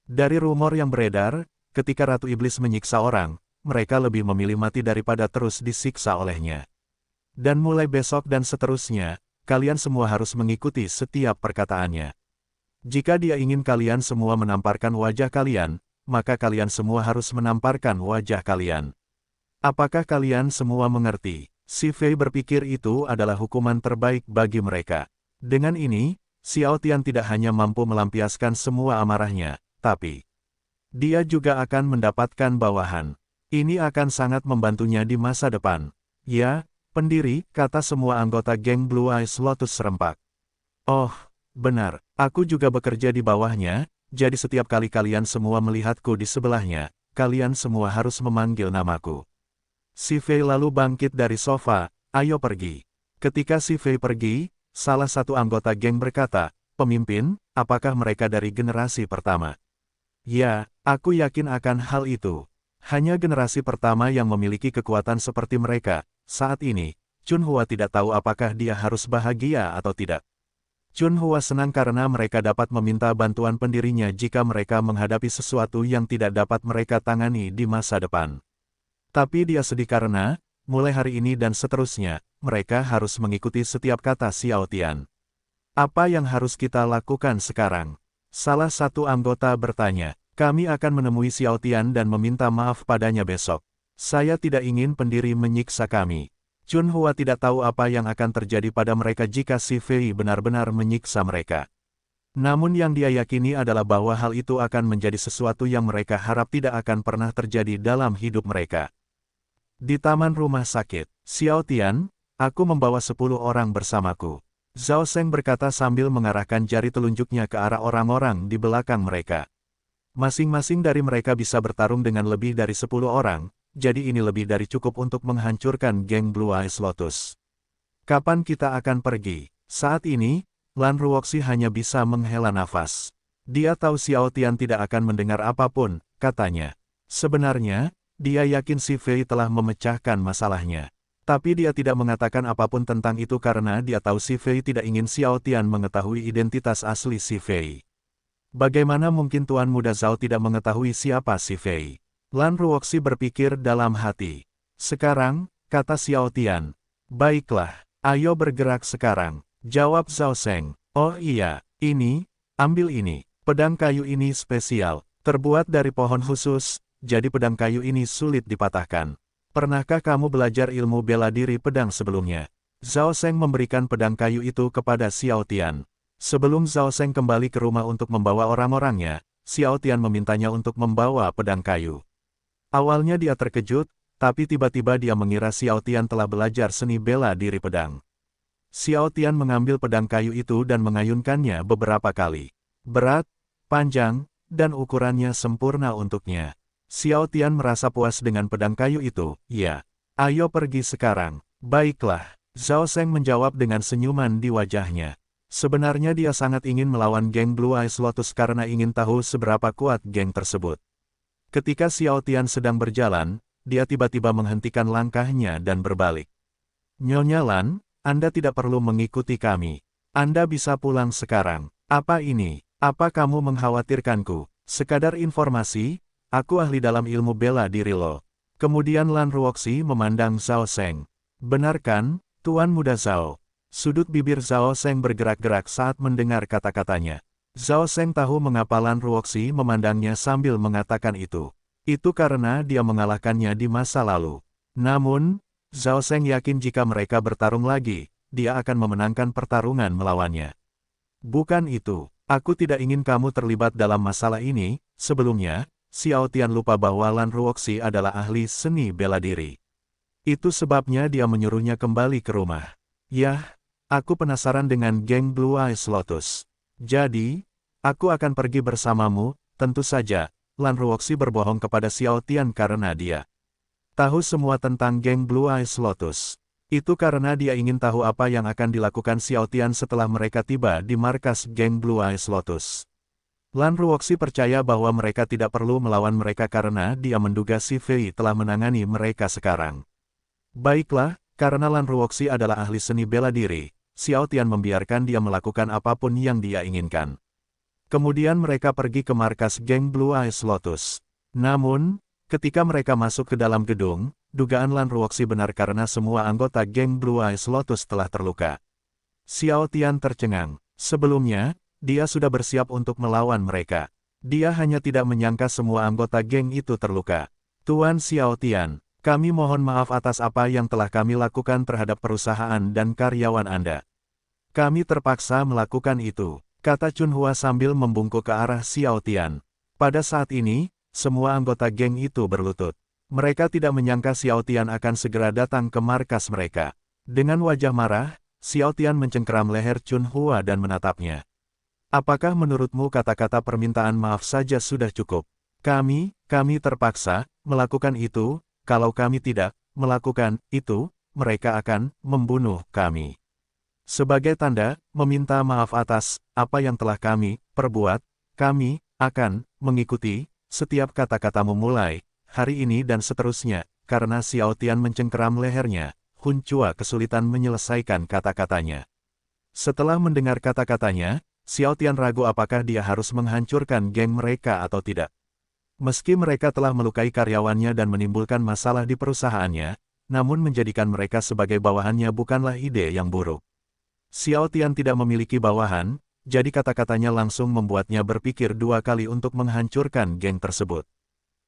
Dari rumor yang beredar, ketika Ratu Iblis menyiksa orang, mereka lebih memilih mati daripada terus disiksa olehnya. Dan mulai besok dan seterusnya, kalian semua harus mengikuti setiap perkataannya. Jika dia ingin kalian semua menamparkan wajah kalian, maka kalian semua harus menamparkan wajah kalian. Apakah kalian semua mengerti? Si Fei berpikir itu adalah hukuman terbaik bagi mereka. Dengan ini, Xiao Tian tidak hanya mampu melampiaskan semua amarahnya, tapi dia juga akan mendapatkan bawahan. Ini akan sangat membantunya di masa depan. Ya, pendiri, kata semua anggota geng Blue Eyes Lotus serempak. Oh, benar, aku juga bekerja di bawahnya, jadi setiap kali kalian semua melihatku di sebelahnya, kalian semua harus memanggil namaku. Si Fei lalu bangkit dari sofa, ayo pergi. Ketika si Fei pergi, salah satu anggota geng berkata, pemimpin, apakah mereka dari generasi pertama? Ya, aku yakin akan hal itu. Hanya generasi pertama yang memiliki kekuatan seperti mereka. Saat ini, Chun Hua tidak tahu apakah dia harus bahagia atau tidak. Chun Hua senang karena mereka dapat meminta bantuan pendirinya jika mereka menghadapi sesuatu yang tidak dapat mereka tangani di masa depan. Tapi dia sedih karena, mulai hari ini dan seterusnya, mereka harus mengikuti setiap kata Xiao Tian. Apa yang harus kita lakukan sekarang? Salah satu anggota bertanya. Kami akan menemui Xiao Tian dan meminta maaf padanya besok. Saya tidak ingin pendiri menyiksa kami. Chun Hua tidak tahu apa yang akan terjadi pada mereka jika si Fei benar-benar menyiksa mereka. Namun yang dia yakini adalah bahwa hal itu akan menjadi sesuatu yang mereka harap tidak akan pernah terjadi dalam hidup mereka. Di taman rumah sakit, Xiao Tian, aku membawa 10 orang bersamaku. Zhao Sheng berkata sambil mengarahkan jari telunjuknya ke arah orang-orang di belakang mereka. Masing-masing dari mereka bisa bertarung dengan lebih dari 10 orang, jadi ini lebih dari cukup untuk menghancurkan geng Blue Eyes Lotus. Kapan kita akan pergi? Saat ini, Lan Ruoxi hanya bisa menghela nafas. Dia tahu Xiao Tian tidak akan mendengar apapun, katanya. Sebenarnya, dia yakin si Fei telah memecahkan masalahnya. Tapi dia tidak mengatakan apapun tentang itu karena dia tahu si Fei tidak ingin Xiao Tian mengetahui identitas asli si Fei. Bagaimana mungkin Tuan Muda Zhao tidak mengetahui siapa si Fei? Lan Ruoxi berpikir dalam hati. Sekarang, kata Xiao Tian. Baiklah, Ayo bergerak sekarang, jawab Zhao Seng. Oh iya, ambil ini. Pedang kayu ini spesial, terbuat dari pohon khusus, jadi pedang kayu ini sulit dipatahkan. Pernahkah kamu belajar ilmu bela diri pedang sebelumnya? Zhao Seng memberikan pedang kayu itu kepada Xiao Tian. Sebelum Zhao Seng kembali ke rumah untuk membawa orang-orangnya, Xiao Tian memintanya untuk membawa pedang kayu. Awalnya dia terkejut, tapi tiba-tiba dia mengira Xiao Tian telah belajar seni bela diri pedang. Xiao Tian mengambil pedang kayu itu dan mengayunkannya beberapa kali. Berat, panjang, dan ukurannya sempurna untuknya. Xiao Tian merasa puas dengan pedang kayu itu. Ya, ayo pergi sekarang. Baiklah, Zhao Seng menjawab dengan senyuman di wajahnya. Sebenarnya dia sangat ingin melawan geng Blue Eyes Lotus karena ingin tahu seberapa kuat geng tersebut. Ketika Xiao Tian sedang berjalan, dia tiba-tiba menghentikan langkahnya dan berbalik. Nyonya Lan, Anda tidak perlu mengikuti kami. Anda bisa pulang sekarang. Apa ini? Apa kamu mengkhawatirkanku? Sekadar informasi, aku ahli dalam ilmu bela diri lo. Kemudian Lan Ruoxi memandang Zhao Seng. Benar kan, Tuan Muda Zhao? Sudut bibir Zhao Seng bergerak-gerak saat mendengar kata-katanya. Zhao Seng tahu mengapa Lan Ruoxi memandangnya sambil mengatakan itu. Itu karena dia mengalahkannya di masa lalu. Namun, Zhao Seng yakin jika mereka bertarung lagi, dia akan memenangkan pertarungan melawannya. Bukan itu. Aku tidak ingin kamu terlibat dalam masalah ini. Sebelumnya, Xiao Tian lupa bahwa Lan Ruoxi adalah ahli seni bela diri. Itu sebabnya dia menyuruhnya kembali ke rumah. Yah, aku penasaran dengan geng Blue Eyes Lotus. Jadi, aku akan pergi bersamamu. Tentu saja, Lan Ruoxi berbohong kepada Xiao Tian karena dia tahu semua tentang geng Blue Eyes Lotus. Itu karena dia ingin tahu apa yang akan dilakukan Xiao Tian setelah mereka tiba di markas geng Blue Eyes Lotus. Lan Ruoxi percaya bahwa mereka tidak perlu melawan mereka karena dia menduga si Fei telah menangani mereka sekarang. Baiklah, karena Lan Ruoxi adalah ahli seni bela diri, Xiao Tian membiarkan dia melakukan apapun yang dia inginkan. Kemudian mereka pergi ke markas geng Blue Eyes Lotus. Namun, ketika mereka masuk ke dalam gedung, dugaan Lan Ruoxi benar karena semua anggota geng Blue Eyes Lotus telah terluka. Xiao Tian tercengang. Sebelumnya, dia sudah bersiap untuk melawan mereka. Dia hanya tidak menyangka semua anggota geng itu terluka. Tuan Xiao Tian, kami mohon maaf atas apa yang telah kami lakukan terhadap perusahaan dan karyawan Anda. Kami terpaksa melakukan itu, kata Chunhua sambil membungkuk ke arah Xiao Tian. Pada saat ini, semua anggota geng itu berlutut. Mereka tidak menyangka Xiao Tian akan segera datang ke markas mereka. Dengan wajah marah, Xiao Tian mencengkeram leher Chunhua dan menatapnya. Apakah menurutmu kata-kata permintaan maaf saja sudah cukup? Kami terpaksa melakukan itu, kalau kami tidak melakukan itu, mereka akan membunuh kami. Sebagai tanda meminta maaf atas apa yang telah kami perbuat, kami akan mengikuti setiap kata-katamu mulai hari ini dan seterusnya. Karena Xiao Tian mencengkeram lehernya, Hun Chua kesulitan menyelesaikan kata-katanya. Setelah mendengar kata-katanya, Xiao Tian ragu apakah dia harus menghancurkan geng mereka atau tidak. Meski mereka telah melukai karyawannya dan menimbulkan masalah di perusahaannya, namun menjadikan mereka sebagai bawahannya bukanlah ide yang buruk. Xiao Tian tidak memiliki bawahan, jadi kata-katanya langsung membuatnya berpikir dua kali untuk menghancurkan geng tersebut.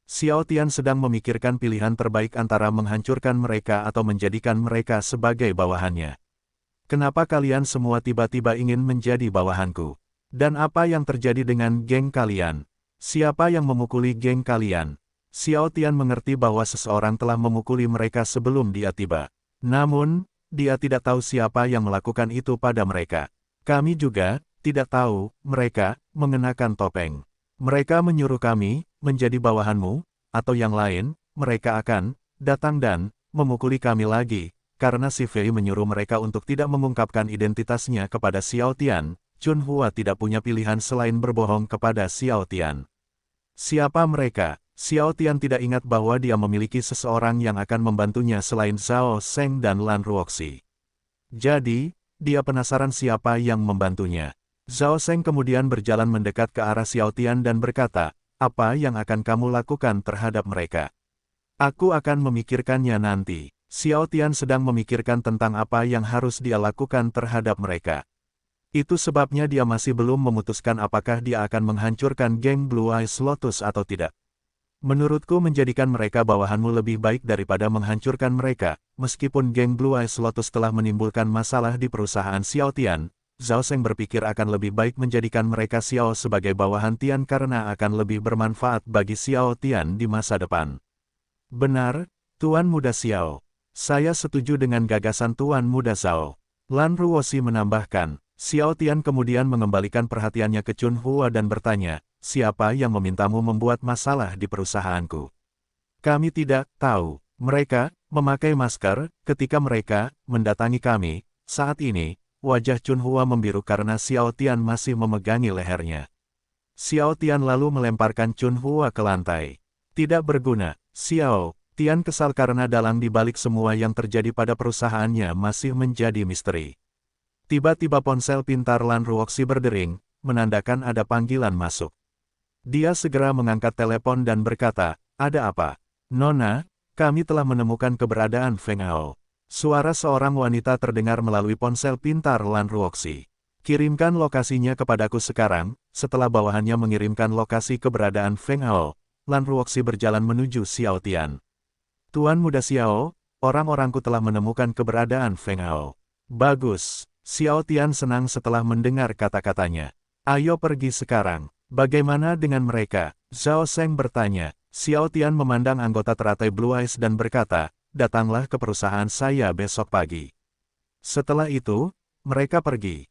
Xiao Tian sedang memikirkan pilihan terbaik antara menghancurkan mereka atau menjadikan mereka sebagai bawahannya. Kenapa kalian semua tiba-tiba ingin menjadi bawahanku? Dan apa yang terjadi dengan geng kalian? Siapa yang memukuli geng kalian? Xiao Tian mengerti bahwa seseorang telah memukuli mereka sebelum dia tiba. Namun, dia tidak tahu siapa yang melakukan itu pada mereka. Kami juga tidak tahu mereka mengenakan topeng. Mereka menyuruh kami menjadi bawahanmu, atau yang lain, mereka akan datang dan memukuli kami lagi. Karena si Fei menyuruh mereka untuk tidak mengungkapkan identitasnya kepada Xiao Tian, Chunhua tidak punya pilihan selain berbohong kepada Xiao Tian. Siapa mereka? Xiao Tian tidak ingat bahwa dia memiliki seseorang yang akan membantunya selain Zhao Seng dan Lan Ruoxi. Jadi, dia penasaran siapa yang membantunya. Zhao Seng kemudian berjalan mendekat ke arah Xiao Tian dan berkata, apa yang akan kamu lakukan terhadap mereka? Aku akan memikirkannya nanti. Xiao Tian sedang memikirkan tentang apa yang harus dia lakukan terhadap mereka. Itu sebabnya dia masih belum memutuskan apakah dia akan menghancurkan geng Blue Eyes Lotus atau tidak. Menurutku menjadikan mereka bawahanmu lebih baik daripada menghancurkan mereka, meskipun geng Blue Eyes Lotus telah menimbulkan masalah di perusahaan Xiao Tian. Zhao Sheng berpikir akan lebih baik menjadikan mereka Xiao sebagai bawahan Tian karena akan lebih bermanfaat bagi Xiao Tian di masa depan. Benar, Tuan Muda Xiao. Saya setuju dengan gagasan Tuan Muda Zhao. Lan Ruoxi menambahkan. Xiao Tian kemudian mengembalikan perhatiannya ke Chun Hua dan bertanya, siapa yang memintamu membuat masalah di perusahaanku? Kami tidak tahu. Mereka memakai masker ketika mereka mendatangi kami. Saat ini, wajah Chun Hua membiru karena Xiao Tian masih memegangi lehernya. Xiao Tian lalu melemparkan Chun Hua ke lantai. Tidak berguna, Xiao Tian kesal karena dalang di balik semua yang terjadi pada perusahaannya masih menjadi misteri. Tiba-tiba ponsel pintar Lan Ruoxi berdering, menandakan ada panggilan masuk. Dia segera mengangkat telepon dan berkata, ada apa? Nona, kami telah menemukan keberadaan Feng Hao. Suara seorang wanita terdengar melalui ponsel pintar Lan Ruoxi. Kirimkan lokasinya kepadaku sekarang. Setelah bawahannya mengirimkan lokasi keberadaan Feng Hao, Lan Ruoxi berjalan menuju Xiao Tian. Tuan Muda Xiao, orang-orangku telah menemukan keberadaan Feng Hao. Bagus. Xiao Tian senang setelah mendengar kata-katanya. Ayo pergi sekarang. Bagaimana dengan mereka? Zhao Sheng bertanya. Xiao Tian memandang anggota teratai Blue Eyes dan berkata, datanglah ke perusahaan saya besok pagi. Setelah itu, mereka pergi.